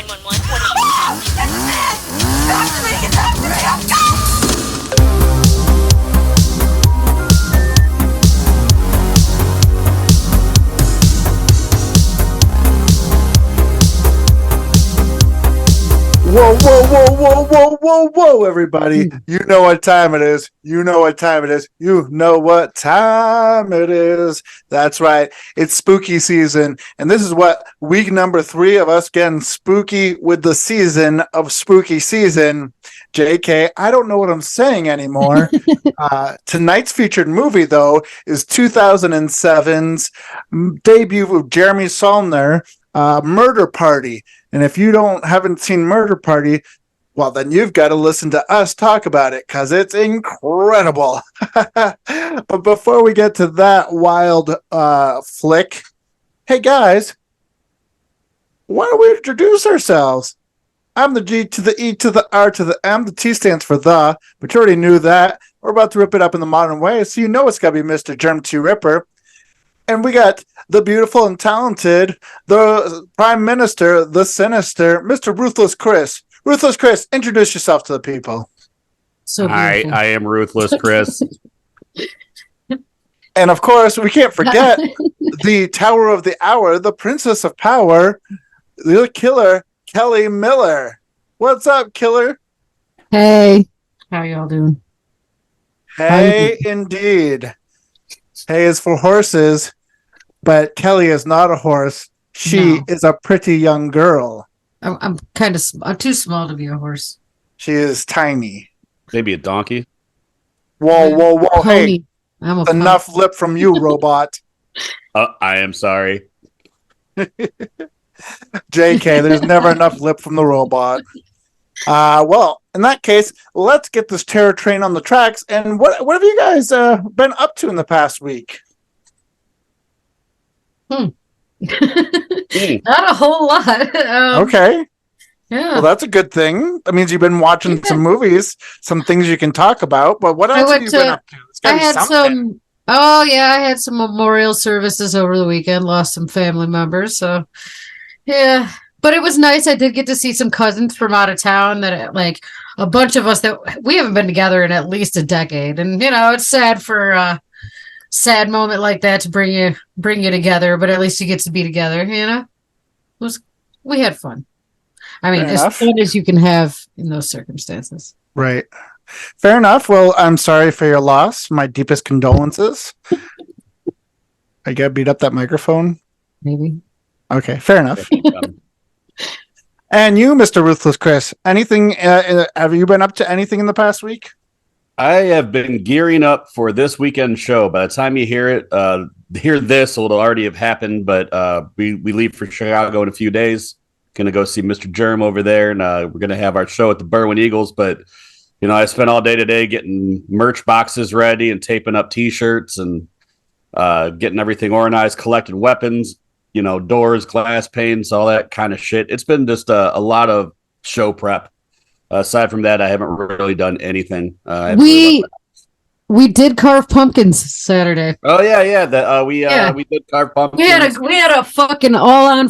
911. What are you? That's me! That's me! That's me! Whoa, whoa, whoa, whoa, whoa, whoa, whoa, everybody. You know what time it is. You know what time it is. You know what time it is. That's right. It's spooky season. And this is what week number 3 of us getting spooky with the season of spooky season. JK, I don't know what I'm saying anymore. Tonight's featured movie, though, is 2007's debut of Jeremy Saulnier, Murder Party. And if you haven't seen Murder Party, well, then you've got to listen to us talk about it because it's incredible. But before we get to that wild flick, hey guys, why don't we introduce ourselves? I'm the G to the E to the R to the M. The T stands for the, but you already knew that. We're about to rip it up in the modern way, so you know it's got to be Mr. Germ 2 Ripper. And we got the beautiful and talented, the Prime Minister, the Sinister, Mr. Ruthless Chris. Ruthless Chris, introduce yourself to the people. So Hi, I am Ruthless Chris. And of course, we can't forget the Tower of the Hour, the Princess of Power, the killer, Kelli Miller. What's up, killer? Hey. How y'all doing? Hey, indeed. Hay is for horses, but Kelli is not a horse. She is a pretty young girl. I'm too small to be a horse. She is tiny. Maybe a donkey. Whoa, whoa, whoa. Pony. Hey, enough lip from you, robot. I am sorry. JK, there's never enough lip from the robot. Well, in that case, let's get this terror train on the tracks. And what have you guys been up to in the past week? Not a whole lot. Okay. Yeah. Well, that's a good thing. That means you've been watching some movies, some things you can talk about. But what else have you been up to? I had some memorial services over the weekend. Lost some family members, so yeah. But it was nice. I did get to see some cousins from out of town that, like, a bunch of us that we haven't been together in at least a decade. And, you know, it's sad for a sad moment like that to bring you together, but at least you get to be together, you know? We had fun. I mean, as fun as you can have in those circumstances. Right. Fair enough. Well, I'm sorry for your loss. My deepest condolences. I gotta beat up that microphone. Maybe. Okay, fair enough. And you, Mr. Ruthless Chris, anything? Have you been up to anything in the past week? I have been gearing up for this weekend show. By the time you hear this, it'll already have happened. But we leave for Chicago in a few days. Going to go see Mr. Germ over there, and we're going to have our show at the Berwyn Eagles. But you know, I spent all day today getting merch boxes ready and taping up T-shirts and getting everything organized, collecting weapons. You know, doors, glass panes, all that kind of shit. It's been just a lot of show prep. Aside from that, I haven't really done anything. We did carve pumpkins Saturday. Oh yeah. We did carve pumpkins. We had a fucking all on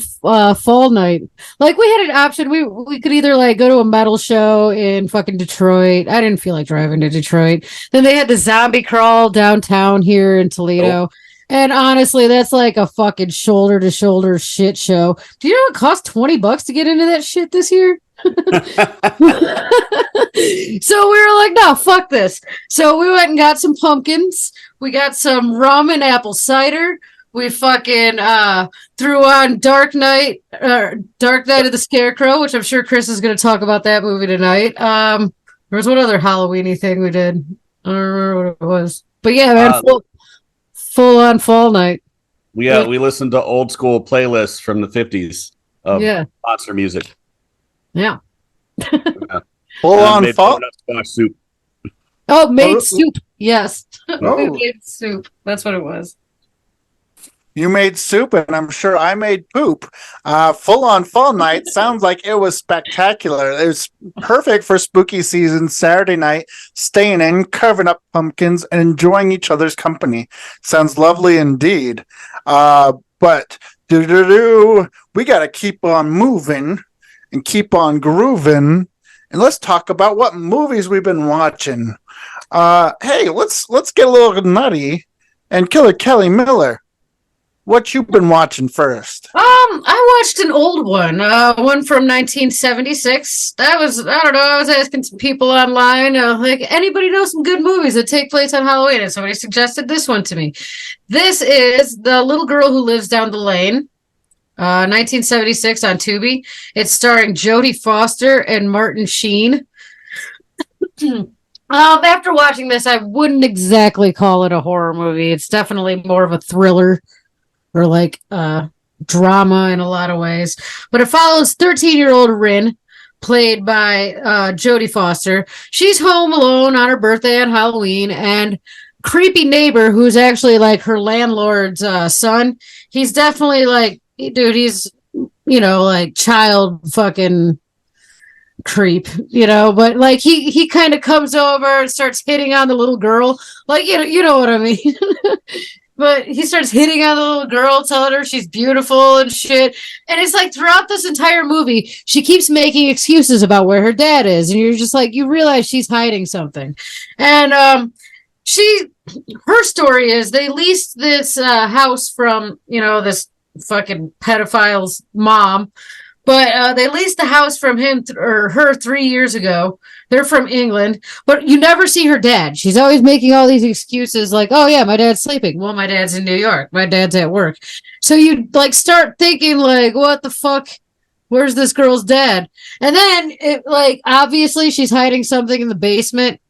fall night. Like, we had an option. We could either like go to a metal show in fucking Detroit. I didn't feel like driving to Detroit. Then they had the zombie crawl downtown here in Toledo. Nope. And honestly, that's like a fucking shoulder to shoulder shit show. Do you know it cost $20 to get into that shit this year? So we were like, no, fuck this. So we went and got some pumpkins. We got some rum and apple cider. We fucking threw on Dark Night of the Scarecrow, which I'm sure Chris is going to talk about that movie tonight. There was one other Halloween-y thing we did. I don't remember what it was. But yeah, man, full on fall night. We listened to old school playlists from the 50s of monster music. Yeah. Full on fall soup. Oh, made soup. Yes. We made soup. That's what it was. You made soup, and I'm sure I made poop. Full on fall night sounds like it was spectacular. It was perfect for spooky season Saturday night, staying in, carving up pumpkins, and enjoying each other's company. Sounds lovely indeed. But we got to keep on moving and keep on grooving. And let's talk about what movies we've been watching. Hey, let's get a little nutty. And Killer Kelly Miller, what you been watching first? I watched an old one from 1976. That was, I don't know, I was asking some people online, like, anybody know some good movies that take place on Halloween? And somebody suggested this one to me. This is The Little Girl Who Lives Down the Lane, 1976 on Tubi. It's starring Jodie Foster and Martin Sheen. After watching this, I wouldn't exactly call it a horror movie. It's definitely more of a thriller or like drama in a lot of ways. But it follows 13-year-old Rin, played by Jodie Foster. She's home alone on her birthday on Halloween, and creepy neighbor who's actually like her landlord's son. He's definitely like, dude, he's, like child fucking creep, but like he kind of comes over and starts hitting on the little girl, like you know what I mean. But he starts hitting on the little girl, telling her she's beautiful and shit. And it's like throughout this entire movie, she keeps making excuses about where her dad is, and you're just like, you realize she's hiding something. And her story is they leased this house from this fucking pedophile's mom. But they leased the house from him or her 3 years ago. They're from England, but you never see her dad. She's always making all these excuses like, oh yeah, my dad's sleeping. Well, my dad's in New York. My dad's at work. So you like start thinking like, what the fuck? Where's this girl's dad? And then it like, obviously she's hiding something in the basement.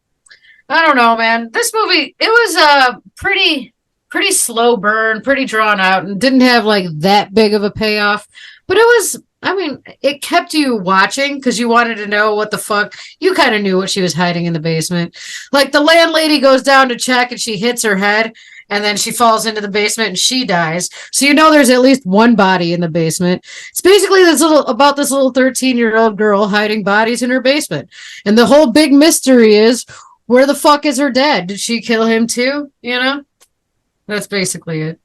I don't know, man. This movie, it was a pretty slow burn, pretty drawn out, and didn't have like that big of a payoff. But it kept you watching because you wanted to know what the fuck. You kind of knew what she was hiding in the basement. Like the landlady goes down to check and she hits her head and then she falls into the basement and she dies. So there's at least one body in the basement. It's basically about this little 13-year-old girl hiding bodies in her basement. And the whole big mystery is, where the fuck is her dad? Did she kill him too? That's basically it.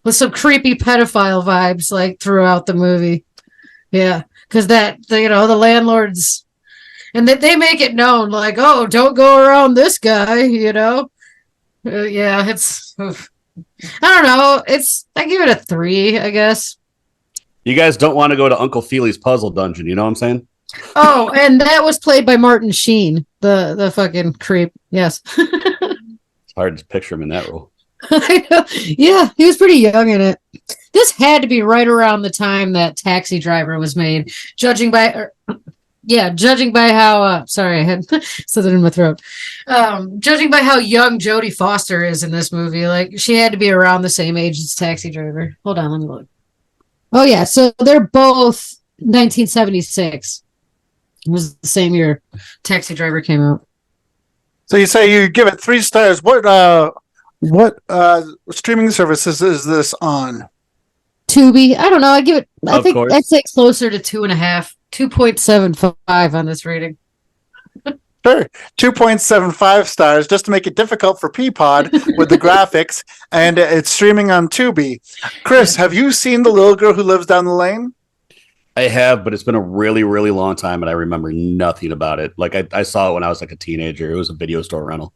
With some creepy pedophile vibes like throughout the movie. Yeah, because the landlords, and that they make it known like, oh, don't go around this guy, yeah, it's, oof. I don't know, I give it a 3, I guess. You guys don't want to go to Uncle Feely's puzzle dungeon, you know what I'm saying? Oh, and that was played by Martin Sheen, the fucking creep. Yes. It's hard to picture him in that role. I know. Yeah, he was pretty young in it. This had to be right around the time that Taxi Driver was made, judging by how sorry, I had something in my throat. Judging by how young Jodie Foster is in this movie, like she had to be around the same age as Taxi Driver. Hold on, let me look. Oh yeah, so they're both 1976. It was the same year Taxi Driver came out. So you say you give it 3 stars. What streaming services is this on? Tubi. I don't know. I'd say closer to 2.5, 2.75 on this rating. Sure. 2.75 stars, just to make it difficult for Peapod with the graphics, and it's streaming on Tubi. Chris, have you seen The Little Girl Who Lives Down the Lane? I have, but it's been a really, really long time, and I remember nothing about it. Like I saw it when I was like a teenager. It was a video store rental.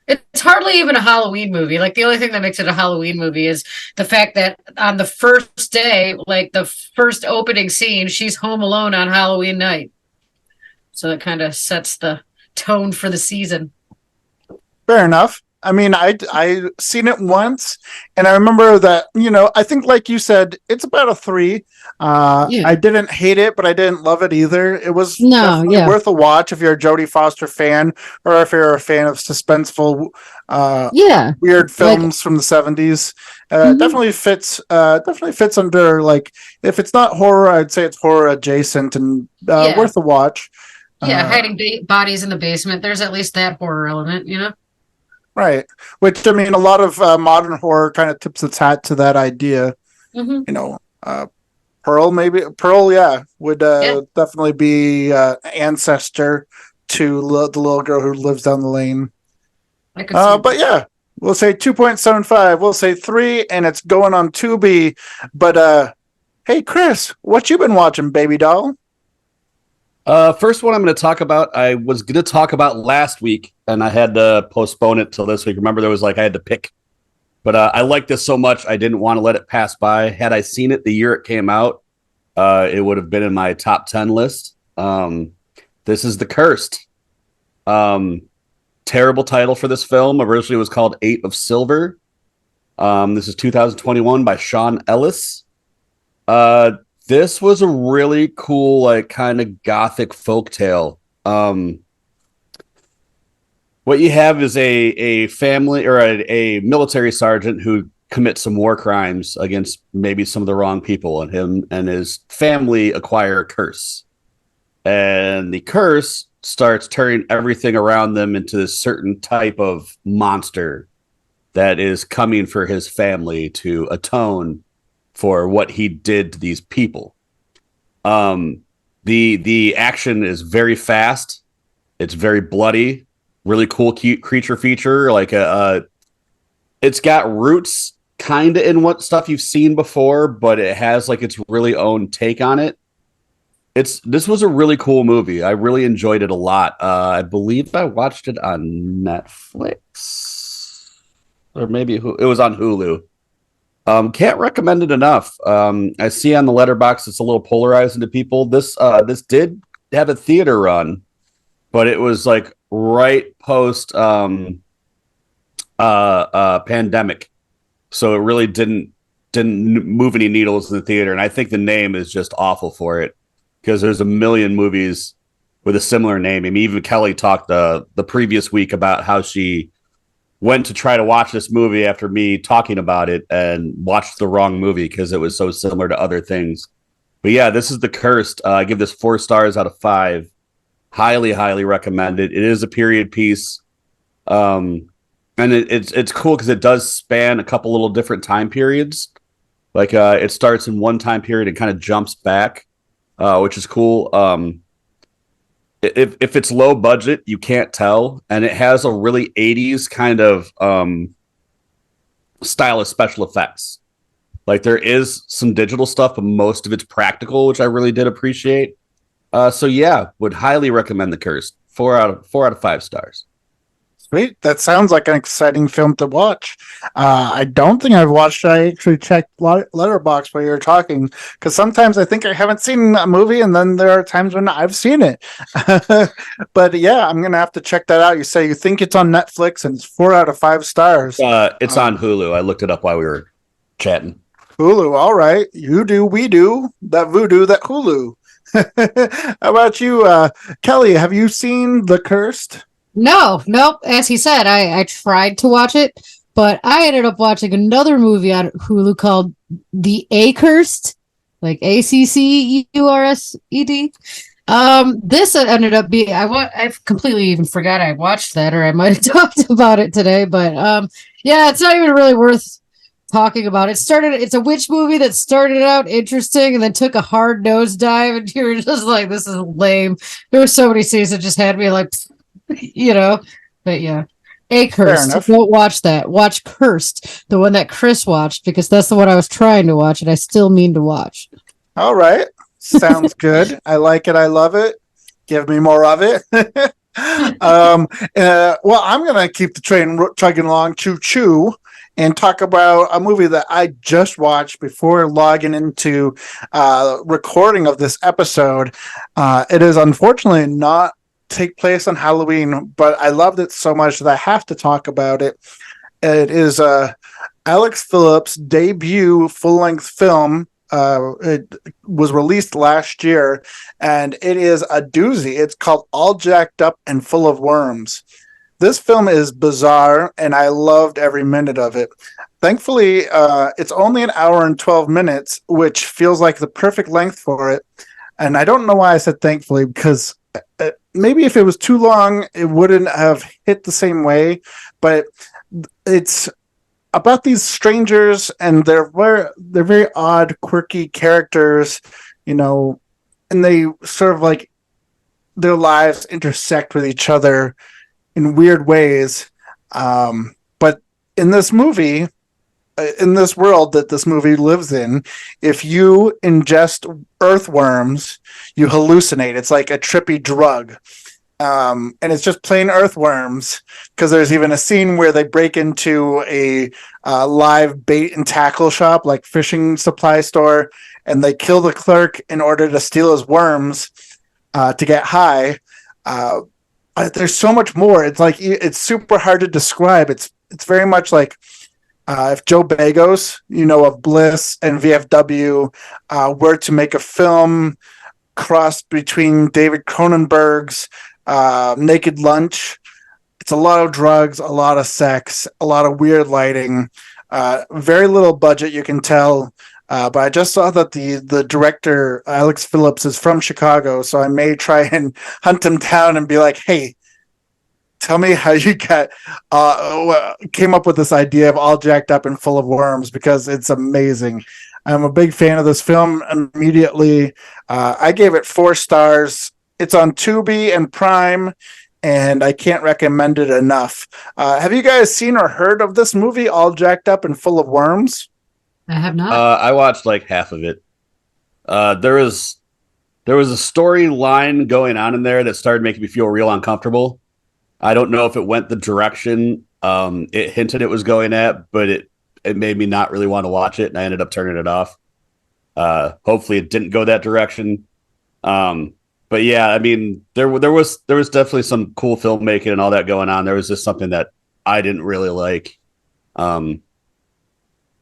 It's hardly even a Halloween movie. Like the only thing that makes it a Halloween movie is the fact that on the first day, like the first opening scene, she's home alone on Halloween night. So it kind of sets the tone for the season. Fair enough. I mean, I seen it once, and I remember that, I think like you said, it's about a 3. Yeah. I didn't hate it, but I didn't love it either. It was definitely worth a watch if you're a Jodie Foster fan, or if you're a fan of suspenseful, weird films from the 70s. Definitely fits under, like, if it's not horror, I'd say it's horror adjacent and worth a watch. Yeah, hiding bodies in the basement. There's at least that horror element, Right. Which, I mean, a lot of modern horror kind of tips its hat to that idea. Mm-hmm. Pearl, would definitely be ancestor to the little girl who lives down the lane. But yeah, we'll say 2.75. We'll say 3, and it's going on Tubi. But hey, Chris, what you been watching, baby doll? First one I'm going to talk about, I was going to talk about last week, and I had to postpone it till this week. Remember, there was I had to pick. But I liked this so much, I didn't want to let it pass by. Had I seen it the year it came out, it would have been in my top 10 list. This is The Cursed. Terrible title for this film. Originally, it was called Eight of Silver. This is 2021 by Sean Ellis. This was a really cool, kind of gothic folktale. What you have is a family or a military sergeant who commits some war crimes against maybe some of the wrong people, and him and his family acquire a curse. And the curse starts turning everything around them into this certain type of monster that is coming for his family to atone for what he did to these people. The action is very fast. It's very bloody. Really cool, cute creature feature. It's got roots kind of in what stuff you've seen before, but it has its really own take on it. This was a really cool movie. I really enjoyed it a lot. I believe I watched it on Netflix, or maybe it was on Hulu. Can't recommend it enough. I see on the letterbox it's a little polarizing to people. This did have a theater run, but it was right post pandemic, so it really didn't move any needles in the theater. And I think the name is just awful for it, because there's a million movies with a similar name. I mean, even Kelli talked the previous week about how she went to try to watch this movie after me talking about it and watched the wrong movie because it was so similar to other things. But yeah, this is The Cursed. I give this 4 stars out of 5. Highly, highly recommend it. It is a period piece. And it's cool because it does span a couple little different time periods. It starts in one time period and kind of jumps back, which is cool. If it's low budget, you can't tell, and it has a really 80s kind of style of special effects. There is some digital stuff, but most of it's practical, which I really did appreciate. So yeah, would highly recommend The Cursed. 4 out of 5 stars. Sweet. That sounds like an exciting film to watch. I don't think I've watched it. I actually checked Letterboxd while you were talking, because sometimes I think I haven't seen a movie, and then there are times when I've seen it. But yeah, I'm going to have to check that out. You say you think it's on Netflix, and it's 4 out of 5 stars. It's on Hulu. I looked it up while we were chatting. Hulu. All right. You do, we do. That voodoo, that Hulu. How about you, Kelli? Have you seen The Cursed? Nope. As he said, I tried to watch it, but I ended up watching another movie on Hulu called The Accursed, like ACCURSED. This ended up being I completely even forgot I watched that, or I might have talked about it today. But yeah, it's not even really worth talking about. It's a witch movie that started out interesting and then took a hard nosedive, and you were just like, this is lame. There were so many scenes that just had me like, but yeah. Accursed. Don't watch that. Watch Cursed, the one that Chris watched, because that's the one I was trying to watch and I still mean to watch. All right. Sounds good. I like it. I love it. Give me more of it. Well, I'm going to keep the train chugging along, choo-choo, and talk about a movie that I just watched before logging into recording of this episode. It is unfortunately not take place on Halloween, but I loved it so much that I have to talk about it. It is Alex Phillips' debut full-length film. It was released last year, and it is a doozy. It's called All Jacked Up and Full of Worms. This film is bizarre, and I loved every minute of it. Thankfully, it's only an hour and 12 minutes, which feels like the perfect length for it. And I don't know why I said thankfully, because maybe if it was too long, it wouldn't have hit the same way. But it's about these strangers, and they're very odd, quirky characters, and they sort of like their lives intersect with each other in weird ways. But in this movie, in this world that this movie lives in, if you ingest earthworms, you hallucinate. It's like a trippy drug. And it's just plain earthworms, because there's even a scene where they break into a live bait and tackle shop, like fishing supply store, and they kill the clerk in order to steal his worms to get high. There's so much more. It's like it's super hard to describe. It's very much like if Joe Bagos, of Bliss and VFW, were to make a film crossed between David Cronenberg's Naked Lunch. It's a lot of drugs, a lot of sex, a lot of weird lighting, very little budget, you can tell. But I just saw that the director, Alex Phillips, is from Chicago, so I may try and hunt him down and be like, hey, tell me how you came up with this idea of all jacked up and full of worms, because it's amazing. I'm a big fan of this film immediately. I gave it 4 stars. It's on Tubi and Prime, and I can't recommend it enough. Have you guys seen or heard of this movie, All Jacked Up and Full of Worms? I have not. I watched like half of it. There was a storyline going on in there that started making me feel real uncomfortable. I don't know if it went the direction it hinted it was going at, but it made me not really want to watch it, and I ended up turning it off. Hopefully it didn't go that direction. But yeah, I mean, there was definitely some cool filmmaking and all that going on. There was just something that I didn't really like.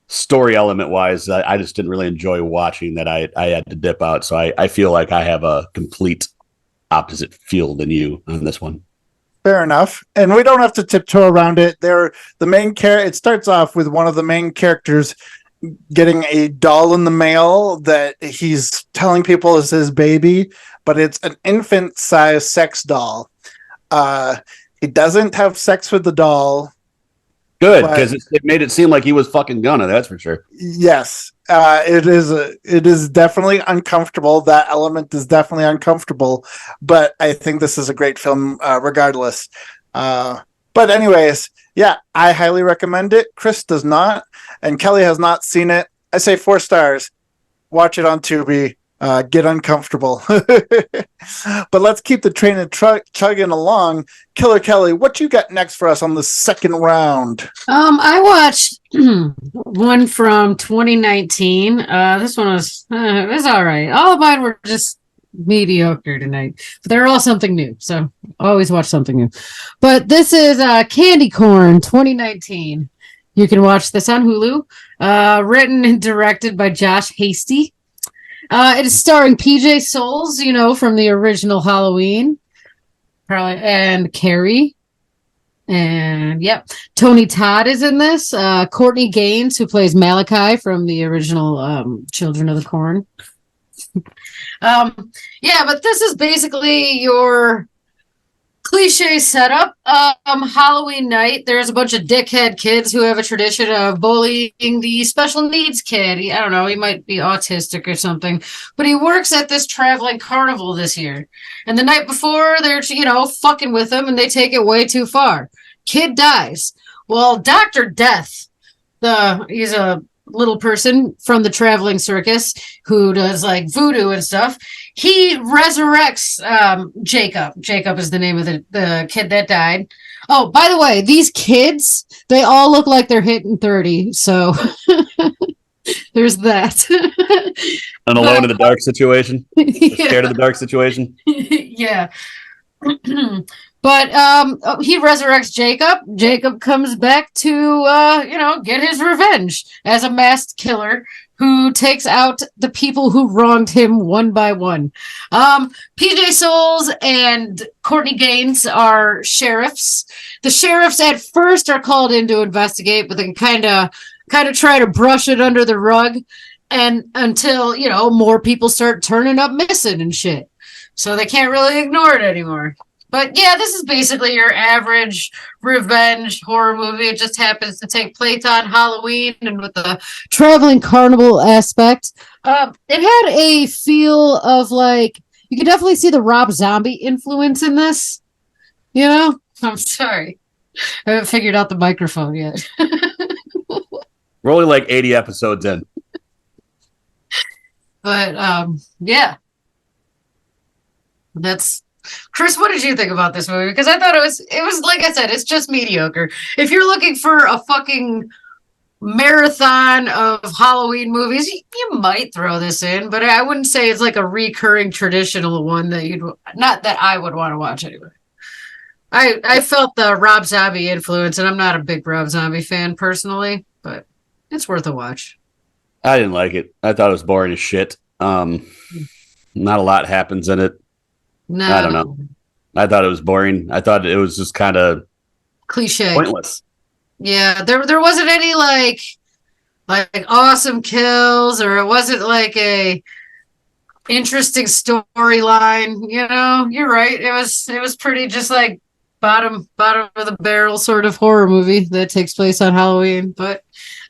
Story element wise, I just didn't really enjoy watching that. I had to dip out. So I feel like I have a complete opposite feel than you on this one. Fair enough. And we don't have to tiptoe around it. It starts off with one of the main characters getting a doll in the mail that he's telling people is his baby, but it's an infant-sized sex doll. He doesn't have sex with the doll. Good, because it made it seem like he was fucking gonna, that's for sure. Yes. It is definitely uncomfortable. That element is definitely uncomfortable, but I think this is a great film regardless. But anyways, yeah, I highly recommend it. Chris does not, and Kelly has not seen it. I say 4 stars. Watch it on Tubi. Get uncomfortable. But let's keep the train of chugging along. Killer Kelly, what you got next for us on the second round? I watched one from 2019. This one was all right. All of mine were just mediocre tonight, but they're all something new, so always watch something new. But this is Candy Corn 2019. You can watch this on Hulu. Written and directed by Josh Hasty. It is starring PJ Souls, from the original Halloween, probably, and Carrie. And yep, Tony Todd is in this. Courtney Gaines, who plays Malachi from the original Children of the Corn. Yeah, but this is basically your cliche setup. Halloween night, there's a bunch of dickhead kids who have a tradition of bullying the special needs kid. I don't know, he might be autistic or something, but he works at this traveling carnival this year. And the night before, they're, fucking with him, and they take it way too far. Kid dies. Well, Dr. Death, he's a little person from the traveling circus who does like voodoo and stuff. He resurrects Jacob. Jacob is the name of the kid that died. Oh, by the way, these kids, they all look like they're hitting 30. So there's that. An alone in the dark situation? Yeah. Scared of the dark situation? Yeah. But he resurrects Jacob. Jacob comes back to, get his revenge as a masked killer who takes out the people who wronged him one by one. PJ Souls and Courtney Gaines are sheriffs. The sheriffs at first are called in to investigate, but they kind of try to brush it under the rug, and until, more people start turning up missing and shit. So they can't really ignore it anymore. But yeah, this is basically your average revenge horror movie. It just happens to take place on Halloween and with the traveling carnival aspect. It had a feel of like, you can definitely see the Rob Zombie influence in this. I'm sorry. I haven't figured out the microphone yet. We're only like 80 episodes in. But yeah. That's Chris, what did you think about this movie? Because I thought it was like I said, it's just mediocre. If you're looking for a fucking marathon of Halloween movies, you might throw this in, but I wouldn't say it's like a recurring traditional one that not that I would want to watch anyway. I felt the Rob Zombie influence, and I'm not a big Rob Zombie fan personally, but it's worth a watch. I didn't like it. I thought it was boring as shit. Not a lot happens in it. No, I don't know. I thought it was boring. I thought it was just kind of cliche, pointless. Yeah, there wasn't any like awesome kills, or it wasn't like a interesting storyline. You know, you're right. It was pretty just like bottom of the barrel sort of horror movie that takes place on Halloween. But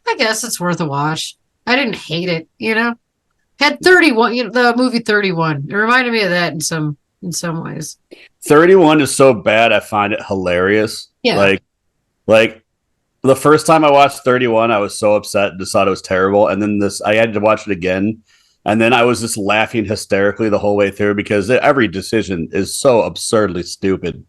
I guess it's worth a watch. I didn't hate it. You know, had 31. You know, the movie 31. It reminded me of that in some ways. 31 is so bad, I find it hilarious. Yeah. Like the first time I watched 31, I was so upset and just thought it was terrible. And then I had to watch it again. And then I was just laughing hysterically the whole way through because every decision is so absurdly stupid.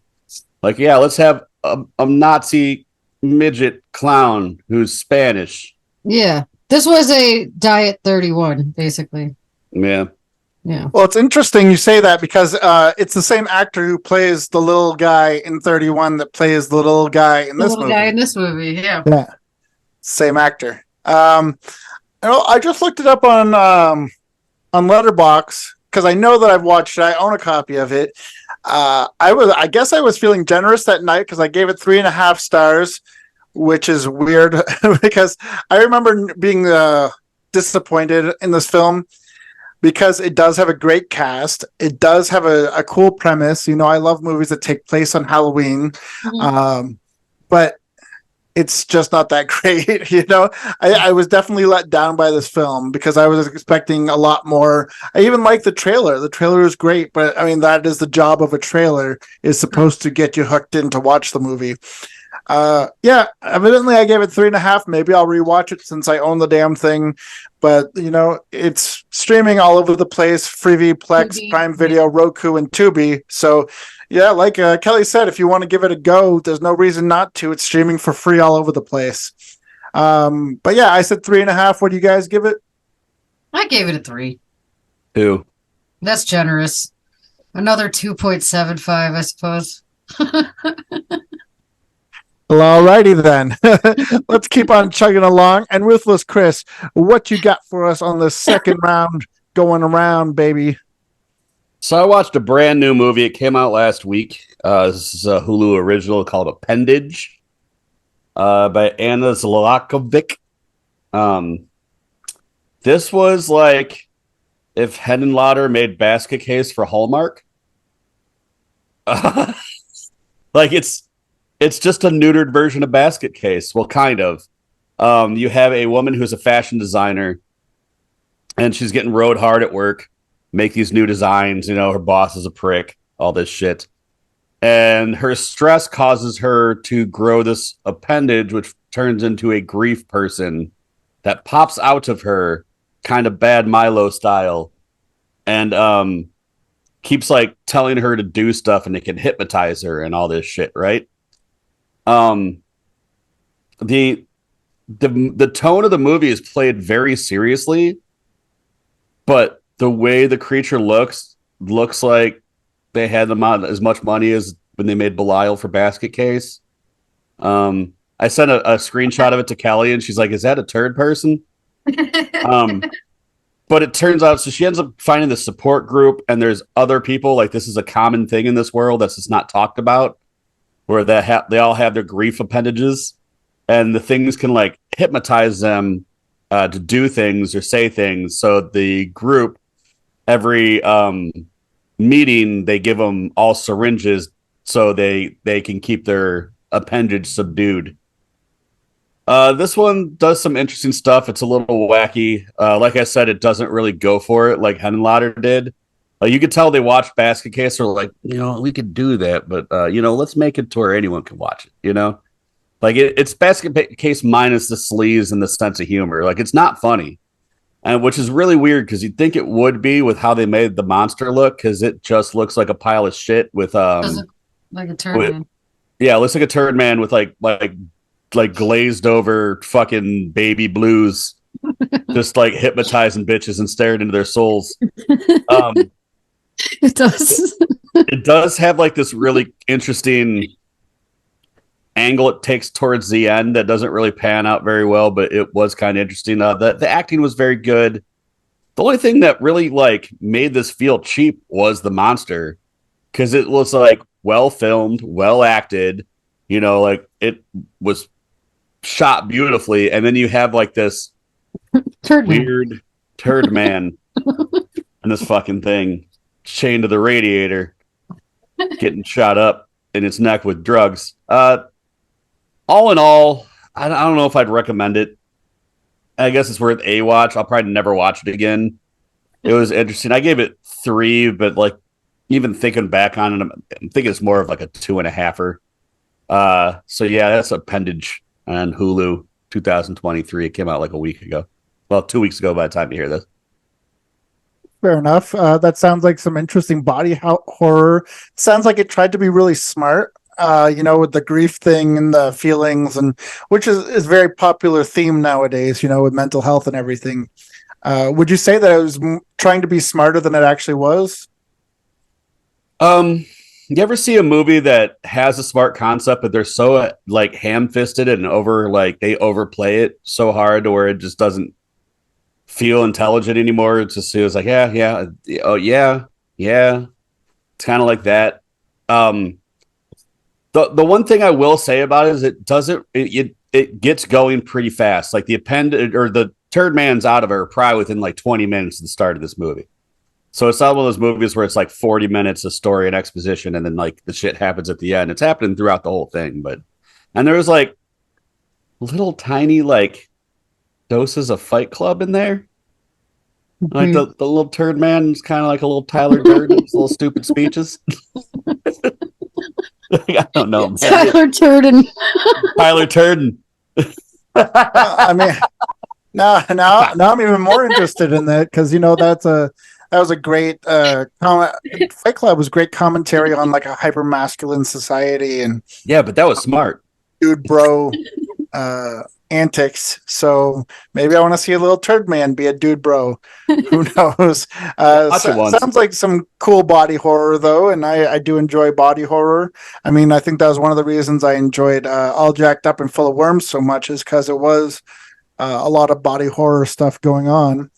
Like, yeah, let's have a Nazi midget clown who's Spanish. Yeah. This was a Diet 31, basically. Yeah. Yeah. Well, it's interesting you say that because it's the same actor who plays the little guy in 31 that plays the little guy in this movie. Guy in this movie, yeah. Yeah. Same actor. I just looked it up on Letterboxd because I know that I've watched it. I own a copy of it. I guess I was feeling generous that night because I gave it 3.5 stars, which is weird because I remember being disappointed in this film. Because it does have a great cast. It does have a cool premise. You know, I love movies that take place on Halloween. Mm-hmm. But it's just not that great. You know, I was definitely let down by this film because I was expecting a lot more. I even like the trailer. The trailer is great, but I mean, that is the job of a trailer, is supposed to get you hooked in to watch the movie. Yeah, evidently I gave it 3.5. Maybe I'll rewatch it since I own the damn thing. But, you know, it's streaming all over the place. Freevee, Plex, Tubi, Prime Video, Roku, and Tubi. So, yeah, like Kelly said, if you want to give it a go, there's no reason not to. It's streaming for free all over the place. But, yeah, I said 3.5. What do you guys give it? I gave it a 3. 2. That's generous. Another 2.75, I suppose. Well, alrighty then. Let's keep on chugging along. And Ruthless Chris, what you got for us on the second round going around, baby? So I watched a brand new movie. It came out last week. This is a Hulu original called Appendage by Anna Zlakovic. This was like if Henenlotter made Basket Case for Hallmark. Like it's just a neutered version of Basket Case. Well, kind of. You have a woman who's a fashion designer, and she's getting rode hard at work, make these new designs. You know, her boss is a prick, all this shit. And her stress causes her to grow this appendage, which turns into a grief person that pops out of her, kind of bad Milo style, and keeps like telling her to do stuff, and it can hypnotize her and all this shit, right? The tone of the movie is played very seriously, but the way the creature looks like they had them out as much money as when they made Belial for Basket Case. I sent a screenshot of it to Kelly, and she's like, "Is that a turd person?" But it turns out, so she ends up finding the support group, and there's other people. Like, this is a common thing in this world that's just not talked about, where they all have their grief appendages, and the things can like hypnotize them to do things or say things. So the group, every meeting, they give them all syringes so they can keep their appendage subdued. This one does some interesting stuff. It's a little wacky. Like I said, it doesn't really go for it like Henenlotter did. You could tell they watched Basket Case. Or like, you know, we could do that, but you know, let's make it to where anyone can watch it. You know, Like it's basket case minus the sleaze and the sense of humor. Like it's not funny, and which is really weird because you'd think it would be with how they made the monster look, because it just looks like a pile of shit with Does it like a turd man. yeah, it looks like a turd man with like glazed over fucking baby blues, just like hypnotizing bitches and staring into their souls. It does. It does have like this really interesting angle it takes towards the end that doesn't really pan out very well, but it was kind of interesting. The acting was very good. The only thing that really like made this feel cheap was the monster, because it was like well filmed, well acted, like it was shot beautifully, and then you have like this weird turd man and this fucking thing chained to the radiator getting shot up in its neck with drugs. All in all, I don't know if I'd recommend it. I guess it's worth a watch. I'll probably never watch it again. It was interesting. I gave it 3, but like even thinking back on it, I'm thinking it's more of like a 2.5-er. So yeah, that's Appendage on Hulu, 2023. It came out like a week ago. Well, 2 weeks ago by the time you hear this. Fair enough. That sounds like some interesting body horror. Sounds like it tried to be really smart. With the grief thing and the feelings, and which is very popular theme nowadays, with mental health and everything. Would you say that it was trying to be smarter than it actually was? You ever see a movie that has a smart concept, but they're so like ham-fisted and they overplay it so hard to where it just doesn't feel intelligent anymore? It was like, yeah, oh yeah. It's kind of like that. The one thing I will say about it is it gets going pretty fast. Like the appendage or the turd man's out of her probably within like 20 minutes of the start of this movie. So it's not one of those movies where it's like 40 minutes of story and exposition and then like the shit happens at the end. It's happening throughout the whole thing. And there was like little tiny like doses of Fight Club in there. Like the little turd man's kind of like a little Tyler Durden, his little stupid speeches. I don't know, man. Tyler Turden. Tyler Turden. I mean, now I'm even more interested in that, because that was a great Fight Club was great commentary on like a hyper masculine society, and yeah, but that was smart, dude, bro, antics. So maybe I want to see a little turd man be a dude bro. Who knows? Sounds like some cool body horror though, and I do enjoy body horror. I mean, I think that was one of the reasons I enjoyed All Jacked Up and Full of Worms so much, is because it was a lot of body horror stuff going on.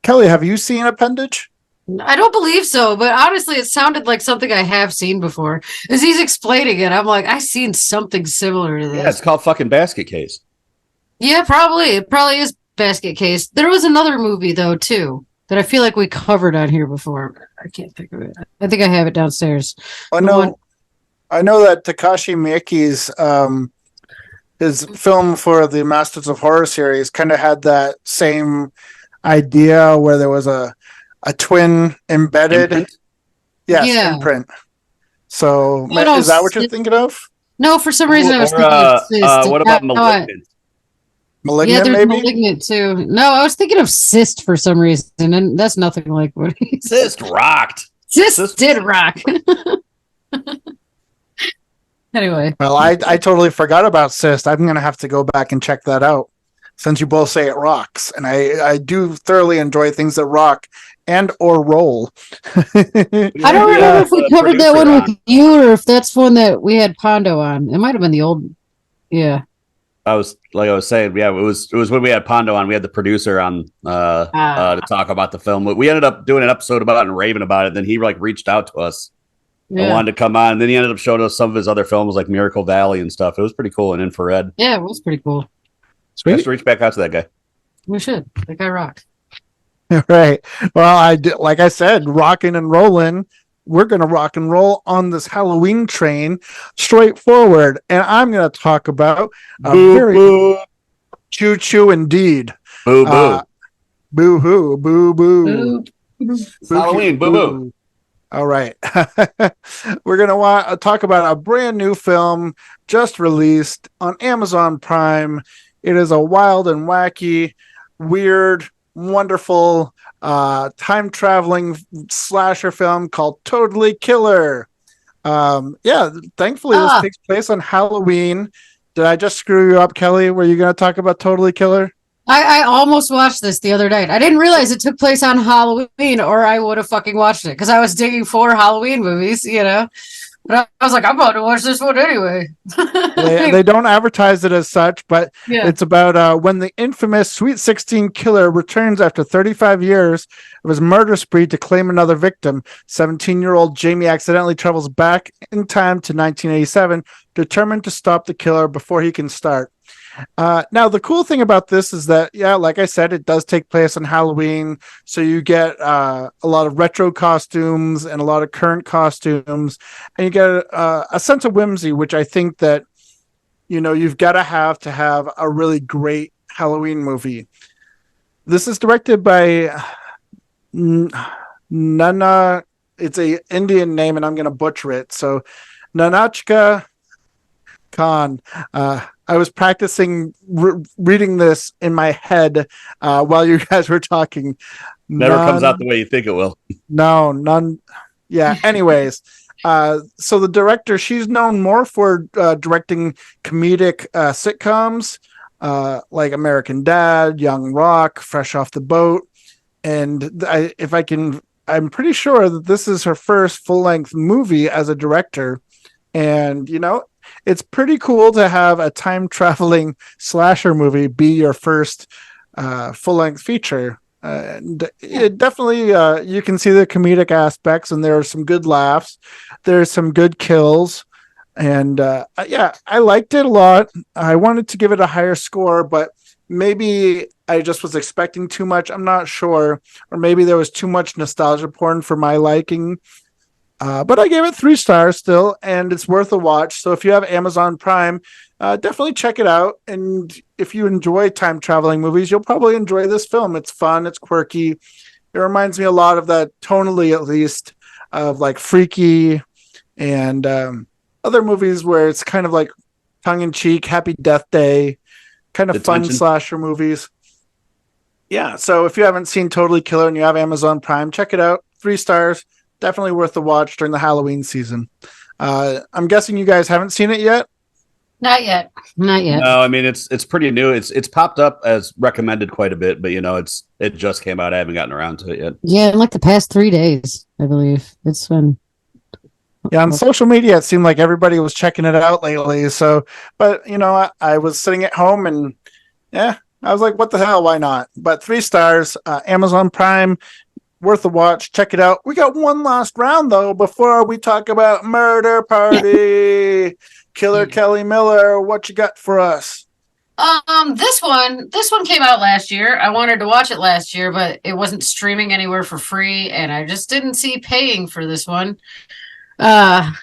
Kelly, have you seen Appendage? I don't believe so, but honestly, it sounded like something I have seen before. As he's explaining it, I'm like, I've seen something similar to this. Yeah, it's called fucking Basket Case. Yeah, probably. It probably is Basket Case. There was another movie, though, too, that I feel like we covered on here before. I can't think of it. I think I have it downstairs. I know that Takashi Miike's his film for the Masters of Horror series kind of had that same idea where there was a twin embedded. Imprint? Yes, Yeah. imprint. So is that what you're thinking of? No, for some reason I was thinking of Cyst. What about Malignant? Malignant, yeah, there's maybe? Malignant too. No, I was thinking of Cyst for some reason, and that's nothing like what he said. Cyst rocked. Cyst did rock. Anyway. Well, I totally forgot about Cyst. I'm going to have to go back and check that out, since you both say it rocks. And I do thoroughly enjoy things that rock and or roll. I don't remember if we covered that one with you or if that's one that we had Pondo on. It might have been the old. Yeah. I was saying, yeah, it was when we had Pondo on. We had the producer on to talk about the film. We ended up doing an episode about it and raving about it. Then he like reached out to us and wanted to come on. And then he ended up showing us some of his other films like Miracle Valley and stuff. It was pretty cool and Infrared. Yeah, it was pretty cool. Sweet. Let's reach back out to that guy. We should. That guy rocked. Right. Well, like I said, rocking and rolling. We're going to rock and roll on this Halloween train straight forward. And I'm going to talk about a very choo-choo indeed. Boo-boo. Boo-hoo. Boo-boo. It's Halloween. Boo-boo. All right. We're going to talk about a brand new film just released on Amazon Prime. It is a wild and wacky, weird, wonderful time traveling slasher film called Totally Killer. Yeah, thankfully this takes place on Halloween. Did I just screw you up, Kelly? Were you going to talk about Totally Killer? I almost watched this the other night. I didn't realize it took place on Halloween, or I would have fucking watched it because I was digging for Halloween movies, you know. But I was like, I'm about to watch this one anyway. They don't advertise it as such, but Yeah. it's about when the infamous Sweet 16 killer returns after 35 years of his murder spree to claim another victim. 17-year-old Jamie accidentally travels back in time to 1987, determined to stop the killer before he can start. Now, the cool thing about this is that, yeah, like I said, it does take place on Halloween. So you get a lot of retro costumes and a lot of current costumes. And you get a sense of whimsy, which I think that, you know, you've got to have a really great Halloween movie. This is directed by Nana. It's a Indian name, and I'm going to butcher it. So Nanachka Khan. I was practicing reading this in my head while you guys were talking. Never comes out the way you think it will. No, none. Yeah. Anyways, so the director, she's known more for directing comedic sitcoms like American Dad, Young Rock, Fresh Off the Boat, and I'm pretty sure that this is her first full-length movie as a director, and you know. It's pretty cool to have a time traveling slasher movie be your first full length feature. And it definitely, you can see the comedic aspects, and there are some good laughs. There's some good kills. And yeah, I liked it a lot. I wanted to give it a higher score, but maybe I just was expecting too much. I'm not sure. Or maybe there was too much nostalgia porn for my liking. But I gave it 3 stars still, and it's worth a watch. So if you have Amazon Prime, definitely check it out. And if you enjoy time traveling movies, you'll probably enjoy this film. It's fun, it's quirky. It reminds me a lot of that, tonally at least, of like Freaky and other movies where it's kind of like tongue in cheek, Happy Death Day, kind of Detention. fun slasher movies. Yeah, so if you haven't seen Totally Killer and you have Amazon Prime, check it out. 3 stars. Definitely worth the watch during the Halloween season. I'm guessing you guys haven't seen it yet? Not yet. Not yet. No, I mean it's pretty new. It's popped up as recommended quite a bit, but you know it just came out. I haven't gotten around to it yet. Yeah, in like the past 3 days, I believe. It's been. Yeah, on social media, it seemed like everybody was checking it out lately. So, but you know, I was sitting at home and yeah, I was like, what the hell? Why not? But 3 stars, Amazon Prime. Worth a watch. Check it out. We got one last round though before we talk about Murder Party. Killer Kelly Miller, what you got for us? This one came out last year. I wanted to watch it last year, but it wasn't streaming anywhere for free, and I just didn't see paying for this one. I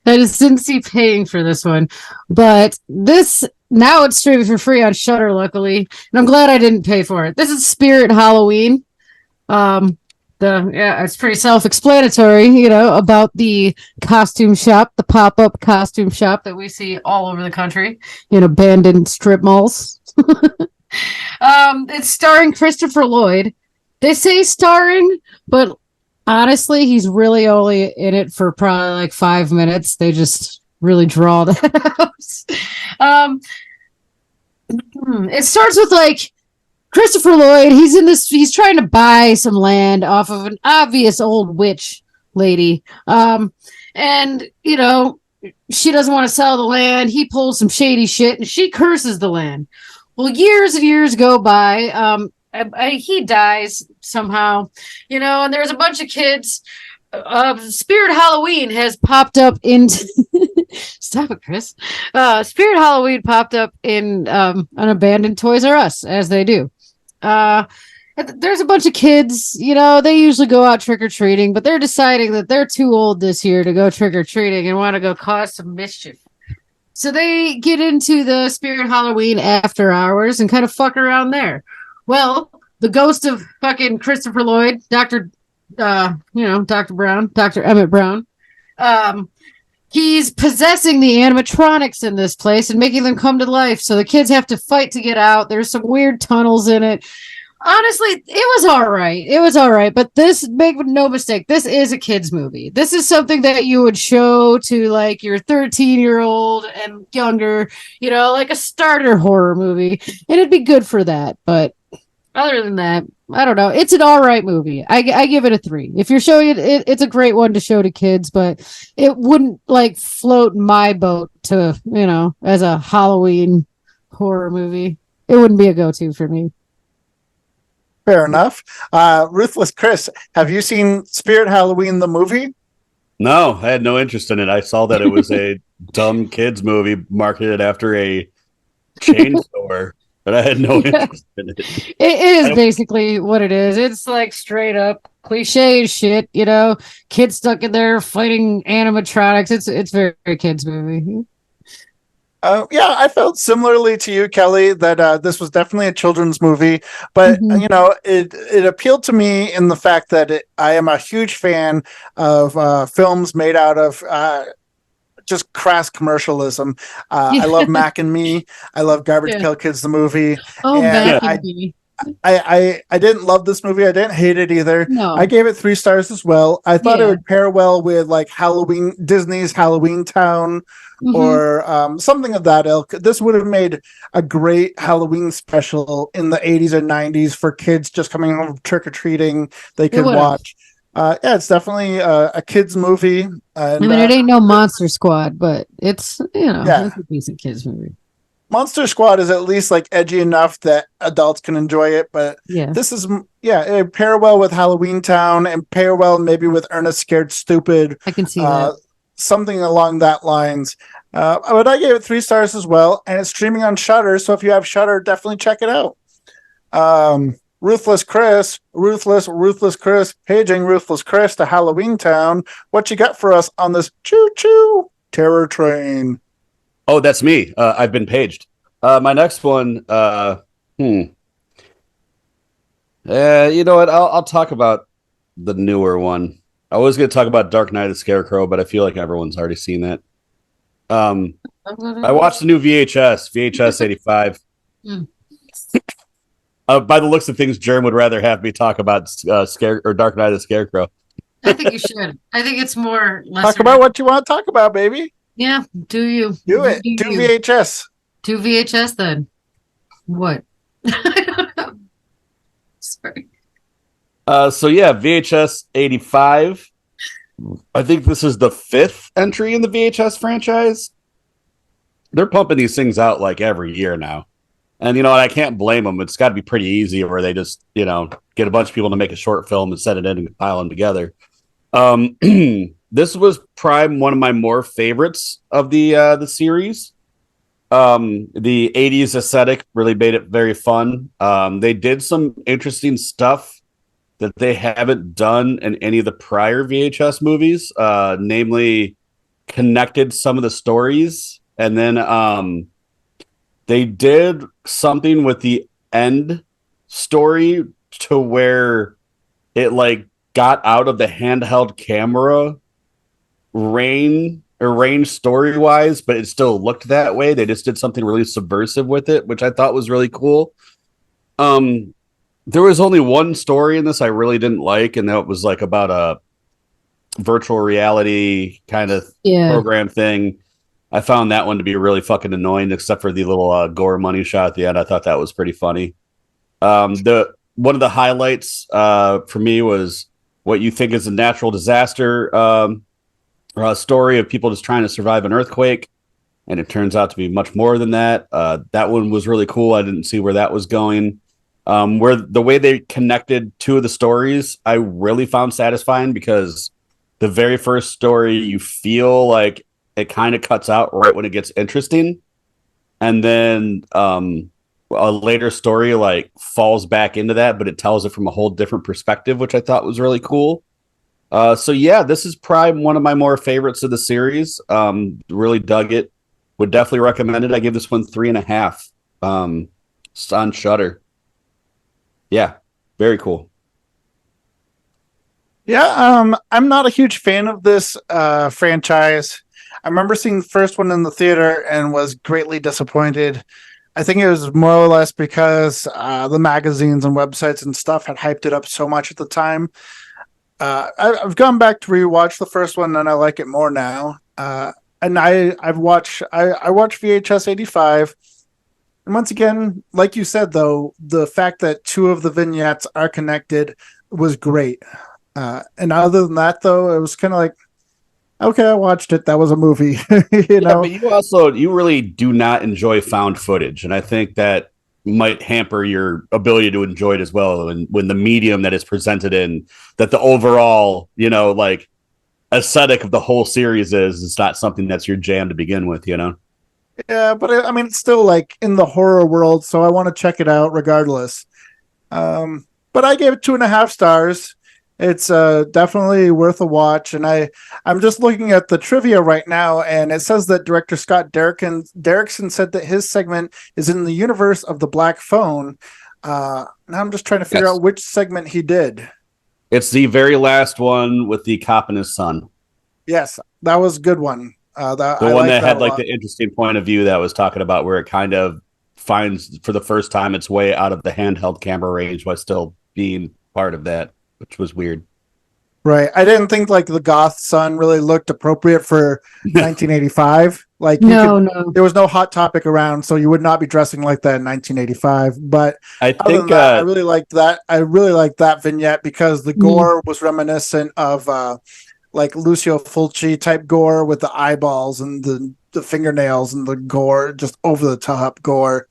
just didn't see paying for this one. But this now it's streaming for free on Shudder, luckily, and I'm glad I didn't pay for it. This is Spirit Halloween. It's pretty self-explanatory, you know, about the costume shop, the pop-up costume shop that we see all over the country in abandoned strip malls. It's starring Christopher Lloyd. They say starring, but honestly, he's really only in it for probably like 5 minutes. They just really draw that out. It starts with like Christopher Lloyd, he's trying to buy some land off of an obvious old witch lady. And, you know, she doesn't want to sell the land. He pulls some shady shit and she curses the land. Well, years and years go by. He dies somehow, you know, and there's a bunch of kids. Spirit Halloween has popped up into stop it, Chris. Spirit Halloween popped up in an abandoned Toys R Us, as they do. There's a bunch of kids, you know, they usually go out trick-or-treating, but they're deciding that they're too old this year to go trick-or-treating and want to go cause some mischief. So they get into the Spirit Halloween after hours and kind of fuck around there. Well, the ghost of fucking Christopher Lloyd, Dr. Dr. Emmett Brown. Um, he's possessing the animatronics in this place and making them come to life. So the kids have to fight to get out. There's some weird tunnels in it. Honestly, it was all right. It was all right. But this, make no mistake, this is a kid's movie. This is something that you would show to like your 13-year-old and younger, like a starter horror movie. And it'd be good for that. But other than that, I don't know. It's an all right movie. I give it a 3. If you're showing it's a great one to show to kids, but it wouldn't like float my boat to, as a Halloween horror movie. It wouldn't be a go-to for me. Fair enough. Ruthless Chris, have you seen Spirit Halloween, the movie? No, I had no interest in it. I saw that it was a dumb kids movie marketed after a chain store, but I had no interest in it. It is basically what it is. It's like straight up cliche shit, kids stuck in there fighting animatronics. It's very kids movie. Yeah, I felt similarly to you, Kelly, that this was definitely a children's movie, but it appealed to me in the fact that I am a huge fan of films made out of just crass commercialism. I love Mac and Me. I love Garbage Pail Kids, the movie. Oh, Mac and Me. I didn't love this movie. I didn't hate it either. No. I gave it 3 stars as well. I thought it would pair well with like Disney's Halloween Town or something of that ilk. This would have made a great Halloween special in the 80s and 90s for kids just coming home trick-or-treating. They could watch. It's definitely a kids movie. And, I mean, it ain't no Monster Squad, but it's, it's a decent kids movie. Monster Squad is at least like edgy enough that adults can enjoy it, but this is it pair well with Halloween Town and pair well maybe with Ernest Scared Stupid. I can see that. Something along that lines. But I gave it 3 stars as well, and it's streaming on Shudder. So if you have Shudder, definitely check it out. Ruthless Chris, paging Ruthless Chris to Halloween Town. What you got for us on this choo-choo terror train? Oh, that's me. I've been paged. My next one. You know what? I'll talk about the newer one. I was going to talk about Dark Knight of the Scarecrow, but I feel like everyone's already seen that. I watched the new VHS 85. By the looks of things, Germ would rather have me talk about Dark Knight of the Scarecrow. I think you should. I think it's more. Talk about what you want to talk about, baby. Yeah, do you? Do it. Do VHS. Do VHS then. What? Sorry. VHS 85. I think this is the 5th entry in the VHS franchise. They're pumping these things out like every year now. And, I can't blame them. It's got to be pretty easy where they just, get a bunch of people to make a short film and set it in and compile them together. This was one of my more favorites of the series. The 80s aesthetic really made it very fun. They did some interesting stuff that they haven't done in any of the prior VHS movies, namely connected some of the stories. And then they did something with the end story to where it like got out of the handheld camera range story wise, but it still looked that way. They just did something really subversive with it, which I thought was really cool. There was only one story in this I really didn't like, and that was like about a virtual reality kind of program thing. I found that one to be really fucking annoying, except for the little gore money shot at the end. I thought that was pretty funny. One of the highlights for me was what you think is a natural disaster story of people just trying to survive an earthquake, and it turns out to be much more than that. That one was really cool. I didn't see where that was going. Where the way they connected 2 of the stories, I really found satisfying, because the very first story, you feel like it kind of cuts out right when it gets interesting, and then a later story like falls back into that, but it tells it from a whole different perspective, which I thought was really cool. This is probably one of my more favorites of the series. Really dug it. Would definitely recommend it. I give this one 3.5. It's on Shudder. Yeah, very cool. Yeah, I'm not a huge fan of this franchise. I remember seeing the first one in the theater and was greatly disappointed. I think it was more or less because the magazines and websites and stuff had hyped it up so much at the time. I've gone back to rewatch the first one and I like it more now. And I watched VHS 85. And once again, like you said, though, the fact that two of the vignettes are connected was great. And other than that, though, it was kind of like, okay, I watched it. That was a movie, you know. But you really do not enjoy found footage, and I think that might hamper your ability to enjoy it as well. And when the medium that is presented in, that the overall, like aesthetic of the whole series is, it's not something that's your jam to begin with, Yeah, but I mean, it's still like in the horror world, so I want to check it out regardless. But I gave it 2.5 stars. It's definitely worth a watch, and I'm just looking at the trivia right now, and it says that director Scott Derrickson said that his segment is in the universe of the Black Phone. Now I'm just trying to figure out which segment he did. It's the very last one with the cop and his son. Yes, that was a good one. The one that had like the interesting point of view that was talking about where it kind of finds for the first time its way out of the handheld camera range while still being part of that, which was weird. Right. I didn't think like the goth son really looked appropriate for 1985. Like No. There was no Hot Topic around, so you would not be dressing like that in 1985. But I think I really liked that. I really liked that vignette because the gore was reminiscent of like Lucio Fulci type gore with the eyeballs and the fingernails and the gore, just over the top gore.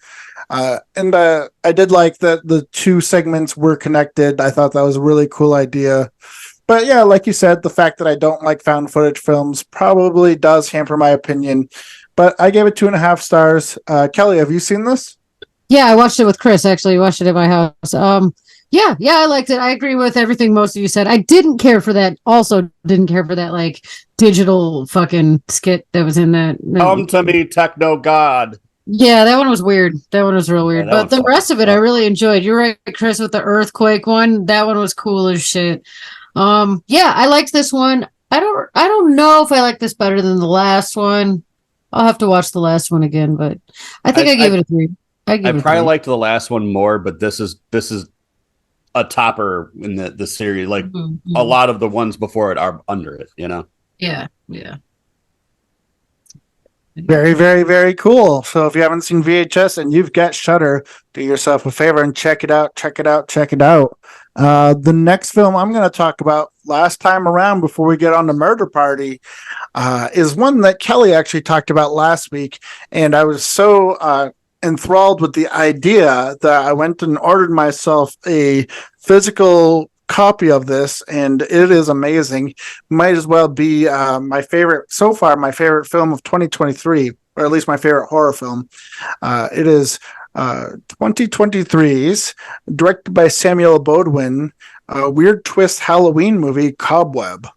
And I did like that the two segments were connected. I thought that was a really cool idea. But yeah, like you said, the fact that I don't like found footage films probably does hamper my opinion. But I gave it 2.5 stars. Kelly, have you seen this? Yeah, I watched it with Chris. Actually, watched it at my house. Yeah, I liked it. I agree with everything most of you said. I didn't care for that. Also, didn't care for that like digital fucking skit that was in that. Come to me, techno god. Yeah, that one was weird. That one was real weird. Yeah, but the rest of it, I really enjoyed. You're right, Chris, with the earthquake one. That one was cool as shit. Yeah, I liked this one. I don't know if I like this better than the last one. I'll have to watch the last one again, but I think I gave it a 3. I probably liked the last one more, but this is a topper in the series. Like a lot of the ones before it are under it, Yeah. Very, very, very cool. So if you haven't seen VHS and you've got Shudder, do yourself a favor and check it out. The next film I'm going to talk about last time around before we get on to Murder Party is one that Kelly actually talked about last week. And I was so enthralled with the idea that I went and ordered myself a physical copy of this, and it is amazing. Might as well be my favorite film of 2023, or at least my favorite horror film. It is 2023's, directed by Samuel Bodwin, weird twist Halloween movie, Cobweb.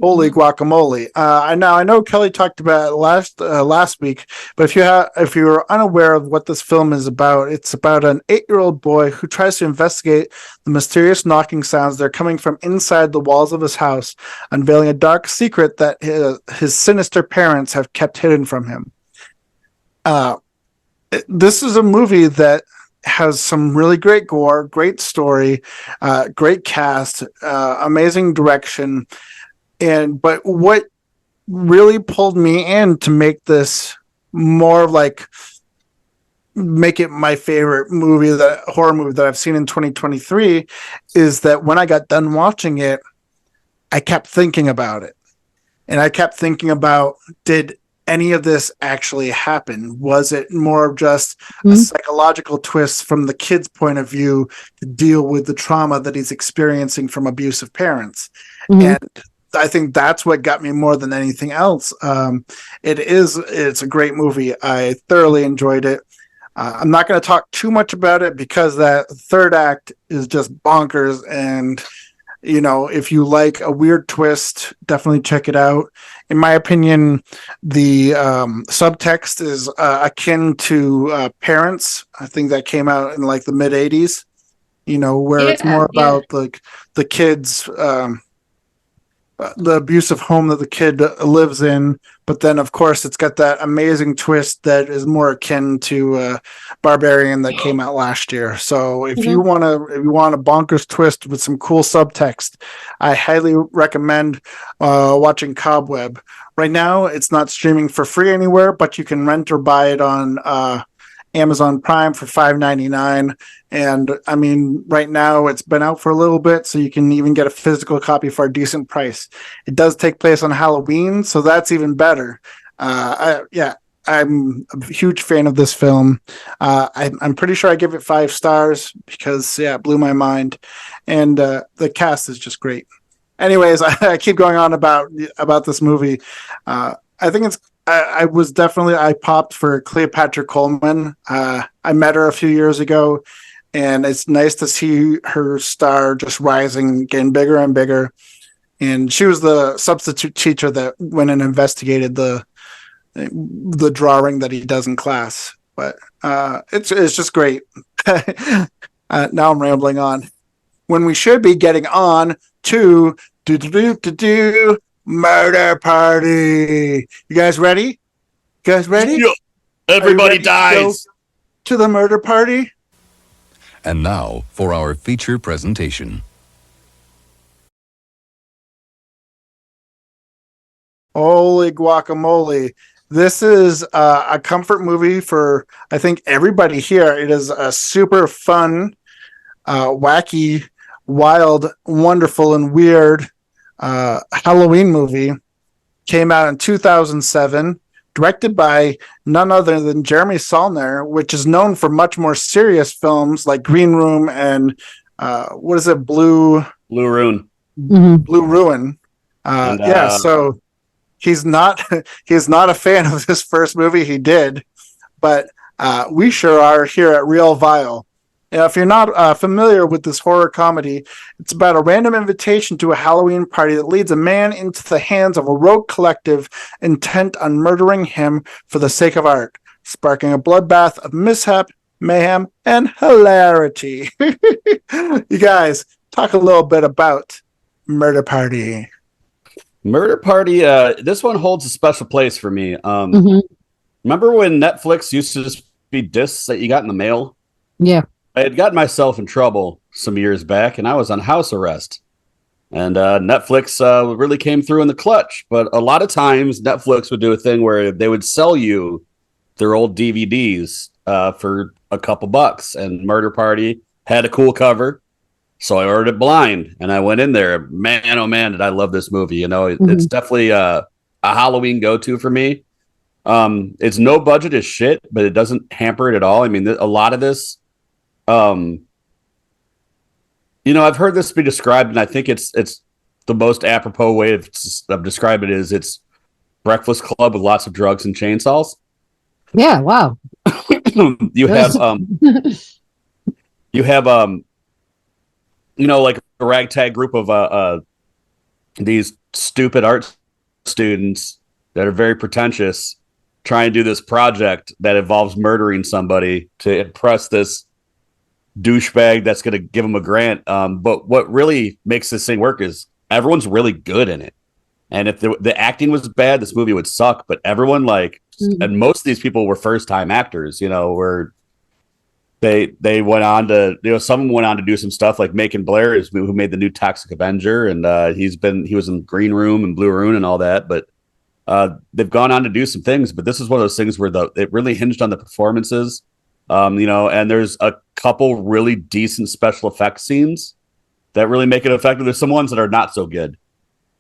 Holy guacamole! I know Kelly talked about it last week, but if you're unaware of what this film is about, it's about an 8-year-old boy who tries to investigate the mysterious knocking sounds that are coming from inside the walls of his house, unveiling a dark secret that his sinister parents have kept hidden from him. This is a movie that has some really great gore, great story, great cast, amazing direction. But what really pulled me in to make this more like make it my favorite horror movie that I've seen in 2023 is that when I got done watching it, I kept thinking about it. And I kept thinking about, did any of this actually happen? Was it more of just a psychological twist from the kid's point of view to deal with the trauma that he's experiencing from abusive parents? And I think that's what got me more than anything else. It's a great movie. I thoroughly enjoyed it. I'm not going to talk too much about it because that third act is just bonkers. And, if you like a weird twist, definitely check it out. In my opinion, the subtext is akin to Parents. I think that came out in like the mid 80s, where it's more about like the kids, the abusive home that the kid lives in. But then, of course, it's got that amazing twist that is more akin to Barbarian that came out last year. So if you want a bonkers twist with some cool subtext, I highly recommend watching Cobweb. Right now, it's not streaming for free anywhere, but you can rent or buy it on Amazon Prime for $5.99. And I mean, right now it's been out for a little bit, so you can even get a physical copy for a decent price. It does take place on Halloween, so that's even better. I'm a huge fan of this film. I'm pretty sure I give it 5 stars because it blew my mind, and the cast is just great. Anyways, I keep going on about this movie. I think it's. I popped for Cleopatra Coleman. I met her a few years ago, and it's nice to see her star just rising, getting bigger and bigger. And she was the substitute teacher that went and investigated the drawing that he does in class. But it's just great. Now I'm rambling on. When we should be getting on to Murder Party. You guys ready? Yeah. Everybody dies. To the murder party. And now for our feature presentation. Holy guacamole. This is a comfort movie for, I think, everybody here. It is a super fun, wacky, wild, wonderful, and weird Halloween movie. Came out in 2007, directed by none other than Jeremy Saulnier, which is known for much more serious films like Green Room and Blue Ruin. Blue Ruin. So he's not a fan of this first movie he did, but we sure are here at Real Vile. If you're not familiar with this horror comedy, it's about a random invitation to a Halloween party that leads a man into the hands of a rogue collective intent on murdering him for the sake of art, sparking a bloodbath of mishap, mayhem, and hilarity. You guys, talk a little bit about Murder Party. Murder Party, this one holds a special place for me. Remember when Netflix used to just be discs that you got in the mail? Yeah. I had gotten myself in trouble some years back, and I was on house arrest. And Netflix really came through in the clutch. But a lot of times, Netflix would do a thing where they would sell you their old DVDs for a couple bucks. And Murder Party had a cool cover, so I ordered it blind. And I went in there. Man, oh man, did I love this movie. You know, it's definitely a Halloween go-to for me. It's no budget as shit, but it doesn't hamper it at all. I mean, a lot of this... I've heard this be described, and I think it's the most apropos way of describing it is it's Breakfast Club with lots of drugs and chainsaws. Yeah, wow. you have like a ragtag group of these stupid art students that are very pretentious trying to do this project that involves murdering somebody to impress this douchebag that's going to give him a grant. But what really makes this thing work is everyone's really good in it. And if the acting was bad, this movie would suck. But everyone and most of these people were first time actors, where they went on to, some went on to do some stuff like Macon Blair who made the new Toxic Avenger. And he was in Green Room and Blue Ruin and all that. But they've gone on to do some things. But this is one of those things where it really hinged on the performances. And there's a couple really decent special effects scenes that really make it effective. There's some ones that are not so good.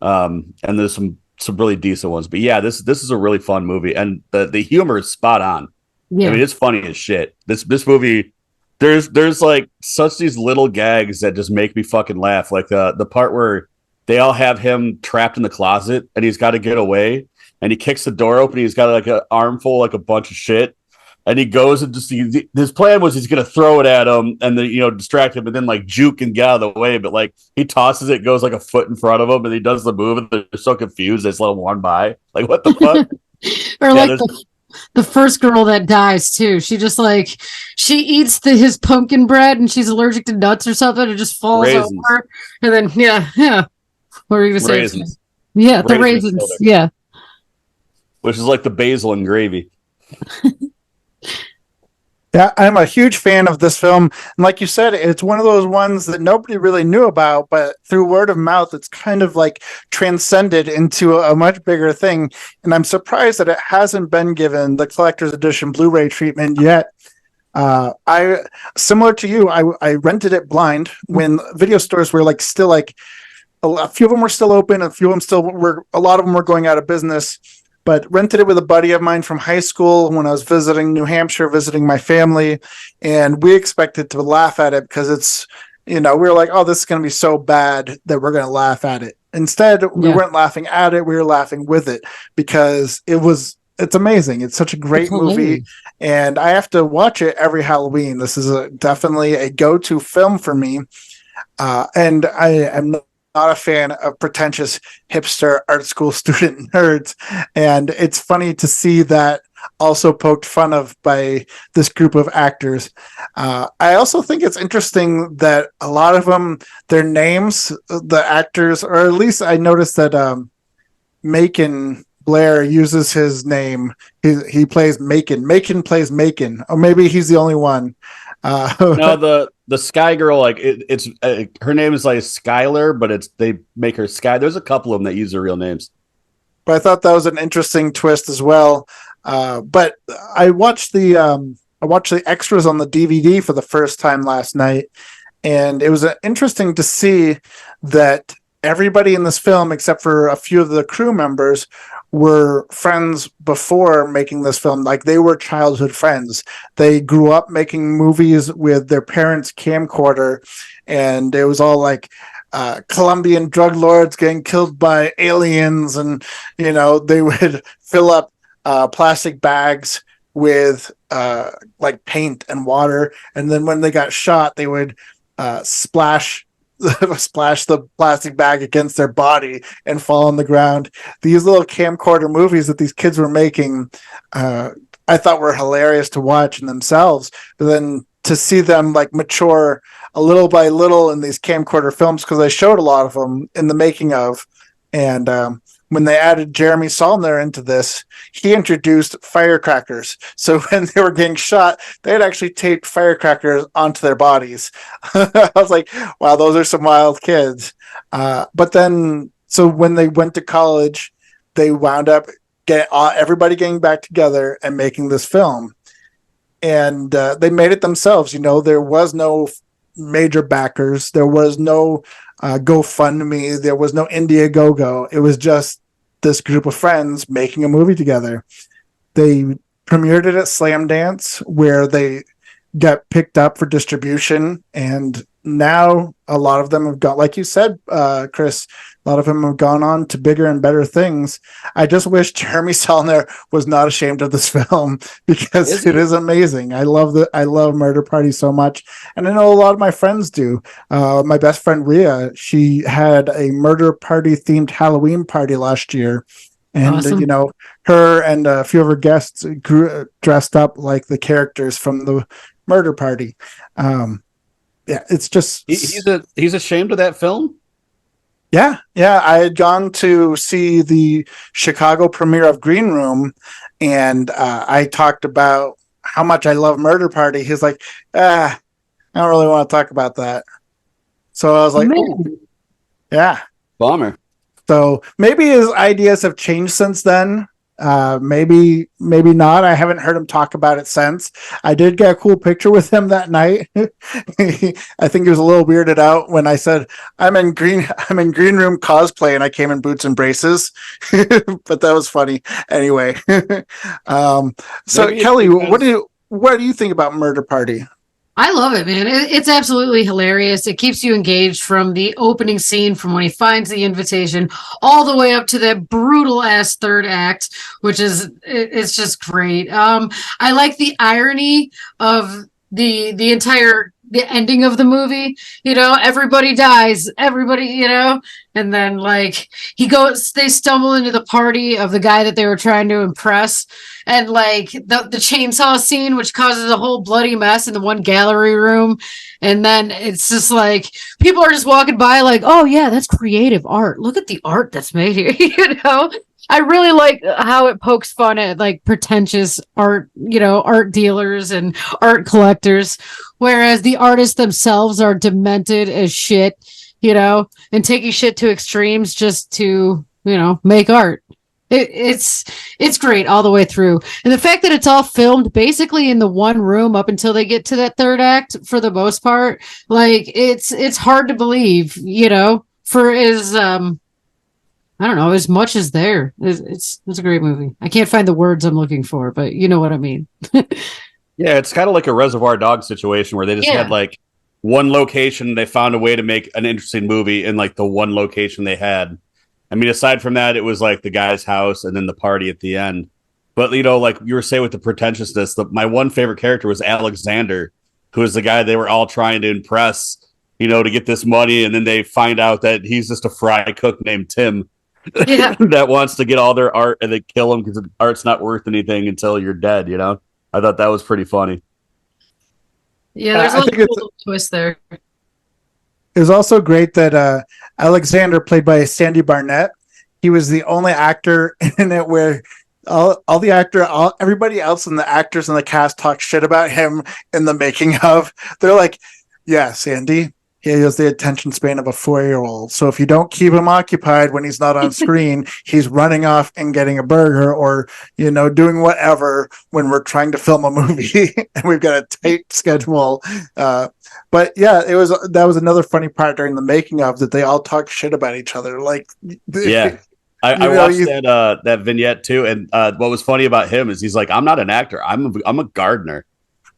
And there's some really decent ones. But yeah, this is a really fun movie. And the humor is spot on. Yeah. I mean, it's funny as shit. This movie, there's like such these little gags that just make me fucking laugh. Like the part where they all have him trapped in the closet and he's got to get away. And he kicks the door open. He's got like an armful, like a bunch of shit. And he goes and his plan was he's going to throw it at him and then, distract him and then like juke and get out of the way. But like he tosses it, goes like a foot in front of him and he does the move and they're so confused. They just let him run by. Like, what the fuck? The first girl that dies too. She just she eats his pumpkin bread and she's allergic to nuts or something. It just falls over. And then, yeah. What were you going to say? Yeah, the Raisins raisins. filter, Yeah. which is like the basil and gravy. Yeah, I'm a huge fan of this film. And like you said, it's one of those ones that nobody really knew about, but through word of mouth, it's kind of like transcended into a much bigger thing. And I'm surprised that it hasn't been given the collector's edition Blu-ray treatment yet. I similar to you, I rented it blind when video stores were like still like a few of them were still open, a few of them still were, a lot of them were going out of business, but rented it with a buddy of mine from high school when I was visiting New Hampshire, visiting my family. And we expected to laugh at it because it's, we were like, oh, this is going to be so bad that we're going to laugh at it. Instead, we weren't laughing at it. We were laughing with it because it's amazing. It's such a great movie. And I have to watch it every Halloween. This is definitely a go-to film for me. And I am not a fan of pretentious hipster art school student nerds. And it's funny to see that also poked fun of by this group of actors. I also think it's interesting that a lot of them, their names, the actors, or at least I noticed that Macon Blair uses his name. He plays Macon. Macon plays Macon. Or maybe he's the only one. No, the Sky Girl, like it's her name is like Skylar, but they make her Sky. There's a couple of them that use their real names. But I thought that was an interesting twist as well. But I watched the extras on the DVD for the first time last night, and it was interesting to see that everybody in this film, except for a few of the crew members, were friends before making this film. Like they were childhood friends. They grew up making movies with their parents' camcorder, and it was all like Colombian drug lords getting killed by aliens, and they would fill up plastic bags with like paint and water, and then when they got shot, they would splash the plastic bag against their body and fall on the ground. These little camcorder movies that these kids were making, I thought were hilarious to watch in themselves. But then to see them like mature a little by little in these camcorder films, because I showed a lot of them in the making of, and when they added Jeremy Saulnier into this, he introduced firecrackers. So when they were getting shot, they had actually taped firecrackers onto their bodies. I was like, wow, those are some wild kids. But then, so when they went to college, they wound up everybody getting back together and making this film. And they made it themselves. There was no major backers. There was no GoFundMe. There was no Indiegogo. It was just this group of friends making a movie together. They premiered it at Slam Dance, where they got picked up for distribution, and now a lot of them have got, like you said, Chris, a lot of them have gone on to bigger and better things. I just wish Jeremy Saulnier was not ashamed of this film, because it is amazing. I love Murder Party so much, and I know a lot of my friends do. My best friend Rhea, she had a Murder Party themed Halloween party last year, and Awesome. her and a few of her guests dressed up like the characters from the Murder Party. Yeah, it's just he's ashamed of that film. Yeah. I had gone to see the Chicago premiere of Green Room, and I talked about how much I love Murder Party. He's like, I don't really want to talk about that. So I was like, ooh, yeah. Bummer. So maybe his ideas have changed since then. Maybe not. I haven't heard him talk about it since. I did get a cool picture with him that night. I think he was a little weirded out when I said I'm in green room cosplay and I came in boots and braces. But that was funny anyway. So Kelly, what do you think about Murder Party? I love it, man. It's absolutely hilarious. It keeps you engaged from the opening scene, from when he finds the invitation, all the way up to that brutal ass third act, which is it's just great. I like the irony of the entire the ending of the movie, everybody dies, everybody, and then like they stumble into the party of the guy that they were trying to impress, and like the chainsaw scene, which causes a whole bloody mess in the one gallery room, and then it's just like people are just walking by like, oh yeah, that's creative art, look at the art that's made here. I really like how it pokes fun at like pretentious art, art dealers and art collectors, whereas the artists themselves are demented as shit, and taking shit to extremes just to, make art. It's great all the way through. And the fact that it's all filmed basically in the one room up until they get to that third act for the most part, like it's hard to believe, for as I don't know, as much as there. It's a great movie. I can't find the words I'm looking for, but you know what I mean. Yeah, it's kind of like a Reservoir Dogs situation where they just had like one location. They found a way to make an interesting movie in like the one location they had. I mean, aside from that, it was like the guy's house and then the party at the end. But, like you were saying with the pretentiousness, my one favorite character was Alexander, who was the guy they were all trying to impress, to get this money. And then they find out that he's just a fry cook named Tim. Yeah. That wants to get all their art and they kill him because art's not worth anything until you're dead, I thought that was pretty funny. Yeah, there's a little twist there. It was also great that Alexander, played by Sandy Barnett, he was the only actor in it where everybody else in the actors in the cast talk shit about him in the making of. They're like, yeah, Sandy, he has the attention span of a 4-year-old. So if you don't keep him occupied when he's not on screen, he's running off and getting a burger or, doing whatever when we're trying to film a movie and we've got a tight schedule. But yeah, that was another funny part during the making of that they all talk shit about each other. Like, yeah, I watched that vignette too. And what was funny about him is he's like, I'm not an actor. I'm a gardener.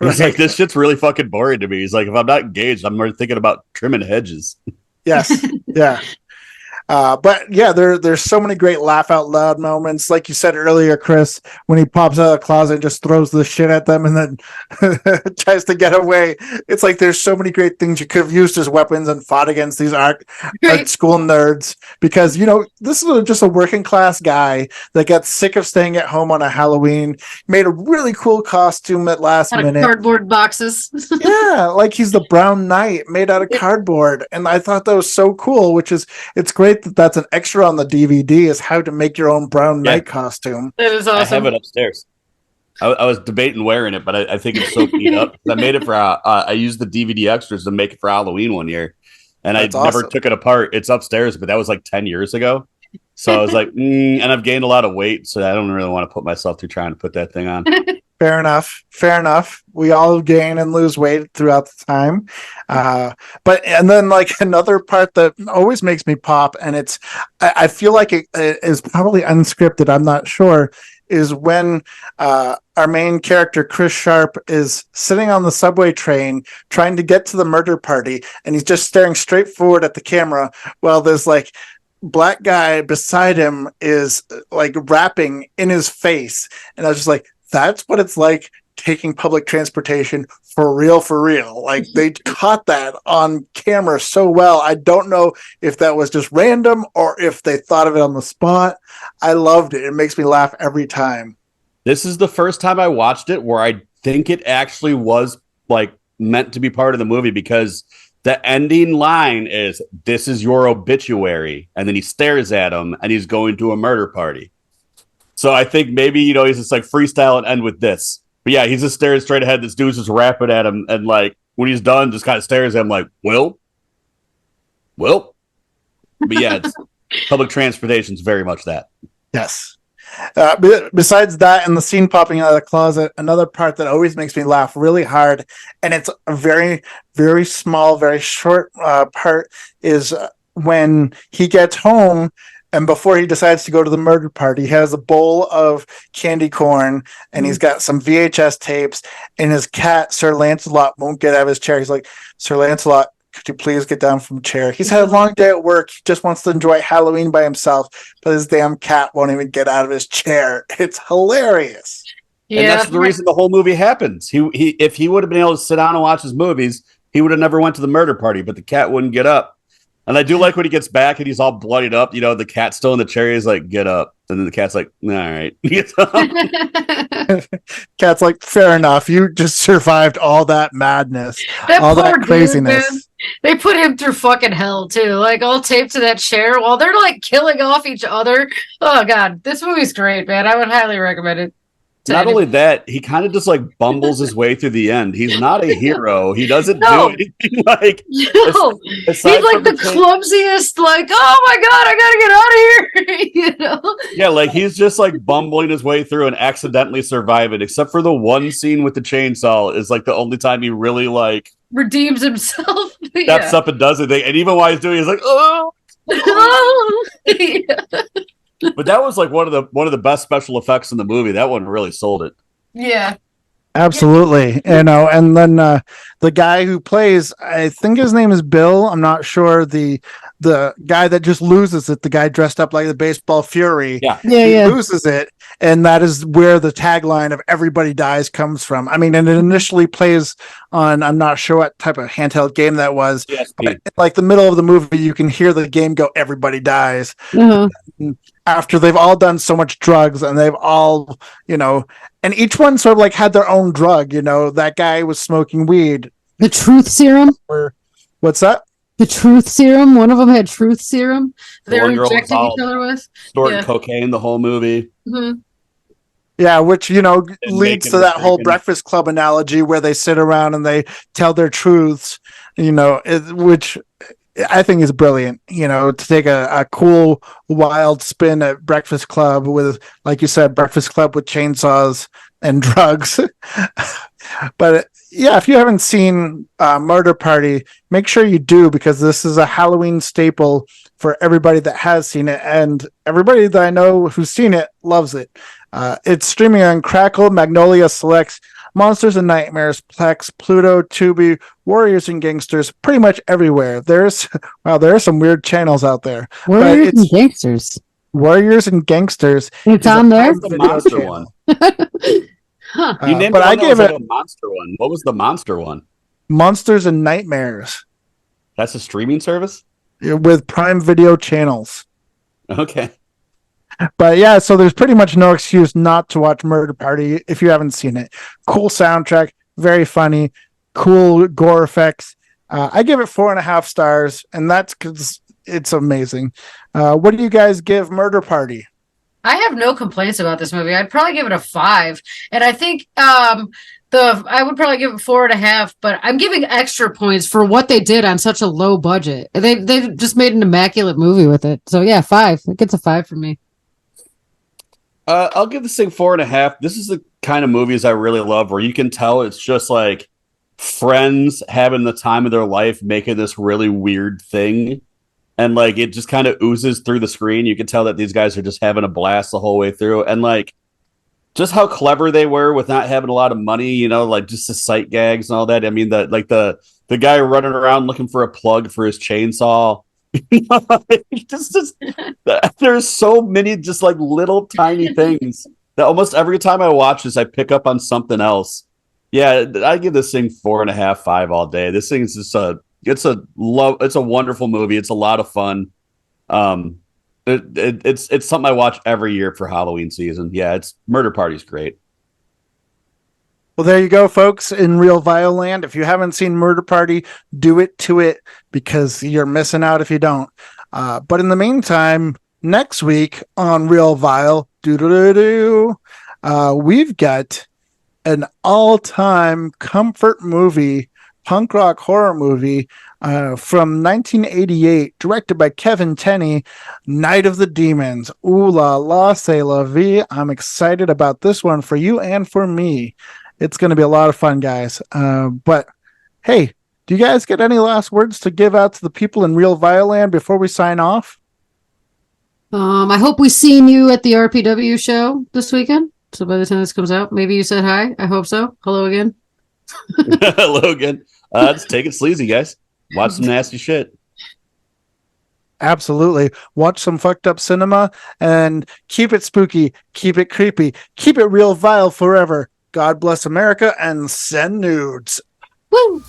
He's like, this shit's really fucking boring to me. He's like, if I'm not engaged, I'm more thinking about trimming hedges. Yes. Yeah. But yeah, there's so many great laugh out loud moments. Like you said earlier, Chris, when he pops out of the closet and just throws the shit at them and then tries to get away. It's like there's so many great things you could have used as weapons and fought against these art school nerds. Because, this is just a working class guy that got sick of staying at home on a Halloween, made a really cool costume at last minute. Cardboard boxes. Yeah, like he's the Brown Knight made out of cardboard. And I thought that was so cool, it's great that's an extra on the DVD is how to make your own Brown Knight costume. That is awesome. I have it upstairs. I was debating wearing it, but I think it's so beat up. I made it for I used the DVD extras to make it for Halloween one year, and I never took it apart. It's upstairs, but that was like 10 years ago. So I was like, and I've gained a lot of weight, so I don't really want to put myself through trying to put that thing on. Fair enough. We all gain and lose weight throughout the time. And then like another part that always makes me pop, and I feel like it is probably unscripted, I'm not sure, is when our main character, Chris Sharp, is sitting on the subway train trying to get to the murder party, and he's just staring straight forward at the camera while there's like black guy beside him is like rapping in his face. And I was just like, that's what it's like taking public transportation for real. Like they caught that on camera so well. I don't know if that was just random or if they thought of it on the spot. I loved it. It makes me laugh every time. This is the first time I watched it where I think it actually was like meant to be part of the movie, because the ending line is, "This is your obituary." And then he stares at him and he's going to a murder party. So I think maybe, he's just like freestyle and end with this. But yeah, he's just staring straight ahead. This dude's just rapping at him. And like, when he's done, just kind of stares at him like, Will. But yeah, public transportation is very much that. Yes. Besides that and the scene popping out of the closet, another part that always makes me laugh really hard, and it's a very, very small, very short part, is when he gets home and before he decides to go to the murder party, he has a bowl of candy corn and he's got some VHS tapes, and his cat, Sir Lancelot, won't get out of his chair. He's like, "Sir Lancelot, could you please get down from the chair?" He's had a long day at work. He just wants to enjoy Halloween by himself, but his damn cat won't even get out of his chair. It's hilarious. Yeah. And that's the reason the whole movie happens. He if he would have been able to sit down and watch his movies, he would have never went to the murder party, but the cat wouldn't get up. And I do like when he gets back and he's all bloodied up. You know, the cat's still in the chair. He's like, get up. And then the cat's like, all right. He gets up. Cat's like, fair enough. You just survived all that madness, That all poor that dude, craziness. man. They put him through fucking hell too, like all taped to that chair while they're like killing off each other. Oh god, this movie's great, man. I would highly recommend it. Not only that, he kind of just like bumbles his way through the end. He's not a hero. He doesn't No. do anything like. No, he's like the clumsiest. Like, oh my god, I gotta get out of here. You know? Yeah, like he's just like bumbling his way through and accidentally surviving. Except for the one scene with the chainsaw is like the only time he really like Redeems himself. steps up and does it. And even while he's doing it, he's like, oh. Yeah. But that was like one of the best special effects in the movie. That one really sold it. Yeah. Absolutely. You know, and then the guy who plays, I think his name is Bill. I'm not sure. The guy that just loses it, the guy dressed up like the baseball fury. Yeah. He loses it. And that is where the tagline of everybody dies comes from. I mean, and it initially plays on, I'm not sure what type of handheld game that was. But like the middle of the movie, you can hear the game go, everybody dies. After they've all done so much drugs and they've all, you know, and each one sort of like had their own drug, you know, that guy was smoking weed. The truth serum? What's that? The truth serum? One of them had truth serum? They were one girl was injecting all each other with. snorting Yeah. cocaine the whole movie. Mm-hmm. Yeah, which, you know, And leads making to that whole freaking- Breakfast Club analogy where they sit around and they tell their truths, you know, which I think is brilliant, you know, to take a cool, wild spin at Breakfast Club with, like you said, Breakfast Club with chainsaws and drugs. But yeah, if you haven't seen Murder Party, make sure you do, because this is a Halloween staple for everybody that has seen it. And everybody that I know who's seen it loves it. It's streaming on Crackle, Magnolia Selects, Monsters and Nightmares, Plex, Pluto, Tubi, Warriors and Gangsters, pretty much everywhere. There are some weird channels out there. Warriors it's- and Gangsters. Warriors and Gangsters. It's is on a there? What's the video monster channel. one? Huh. You named but the I one that gave was like it a monster one. What was the monster one? Monsters and Nightmares That's a streaming service? with Prime Video channels. Okay. But yeah, so there's pretty much no excuse not to watch Murder Party if you haven't seen it. Cool soundtrack, very funny, cool gore effects. I give it 4.5 stars, and that's because it's amazing. What do you guys give Murder Party? I have no complaints about this movie. I'd probably give it a 5, and I think I would probably give it 4.5. But I'm giving extra points for what they did on such a low budget. They just made an immaculate movie with it. So yeah, 5. It gets a 5 from me. I'll give this thing 4.5. This is the kind of movies I really love, where you can tell it's just like friends having the time of their life making this really weird thing. And like it just kind of oozes through the screen. You can tell that these guys are just having a blast the whole way through. And like just how clever they were with not having a lot of money, you know, like just the sight gags and all that. I mean, the guy running around looking for a plug for his chainsaw. just there's so many just like little tiny things that almost every time I watch this, I pick up on something else. Yeah, I give this thing 4.5, 5 all day. This thing is just it's a wonderful movie. It's a lot of fun. It's something I watch every year for Halloween season. Yeah, Murder Party's great. Well, there you go, folks, in Real Violand. If you haven't seen Murder Party, do it to it, because you're missing out if you don't. But in the meantime, next week on Real Vile, we've got an all-time comfort movie, punk rock horror movie from 1988, directed by Kevin Tenney, Night of the Demons. Ooh la la, c'est la vie. I'm excited about this one for you and for me. It's going to be a lot of fun, guys. But hey, do you guys get any last words to give out to the people in Real Violand before we sign off? I hope we've seen you at the RPW show this weekend. So by the time this comes out, maybe you said hi. I hope so. Hello again. Hello again. Just take it sleazy, guys. Watch some nasty shit. Absolutely. Watch some fucked up cinema and keep it spooky, keep it creepy, keep it real vile forever. God bless America and send nudes. Woo!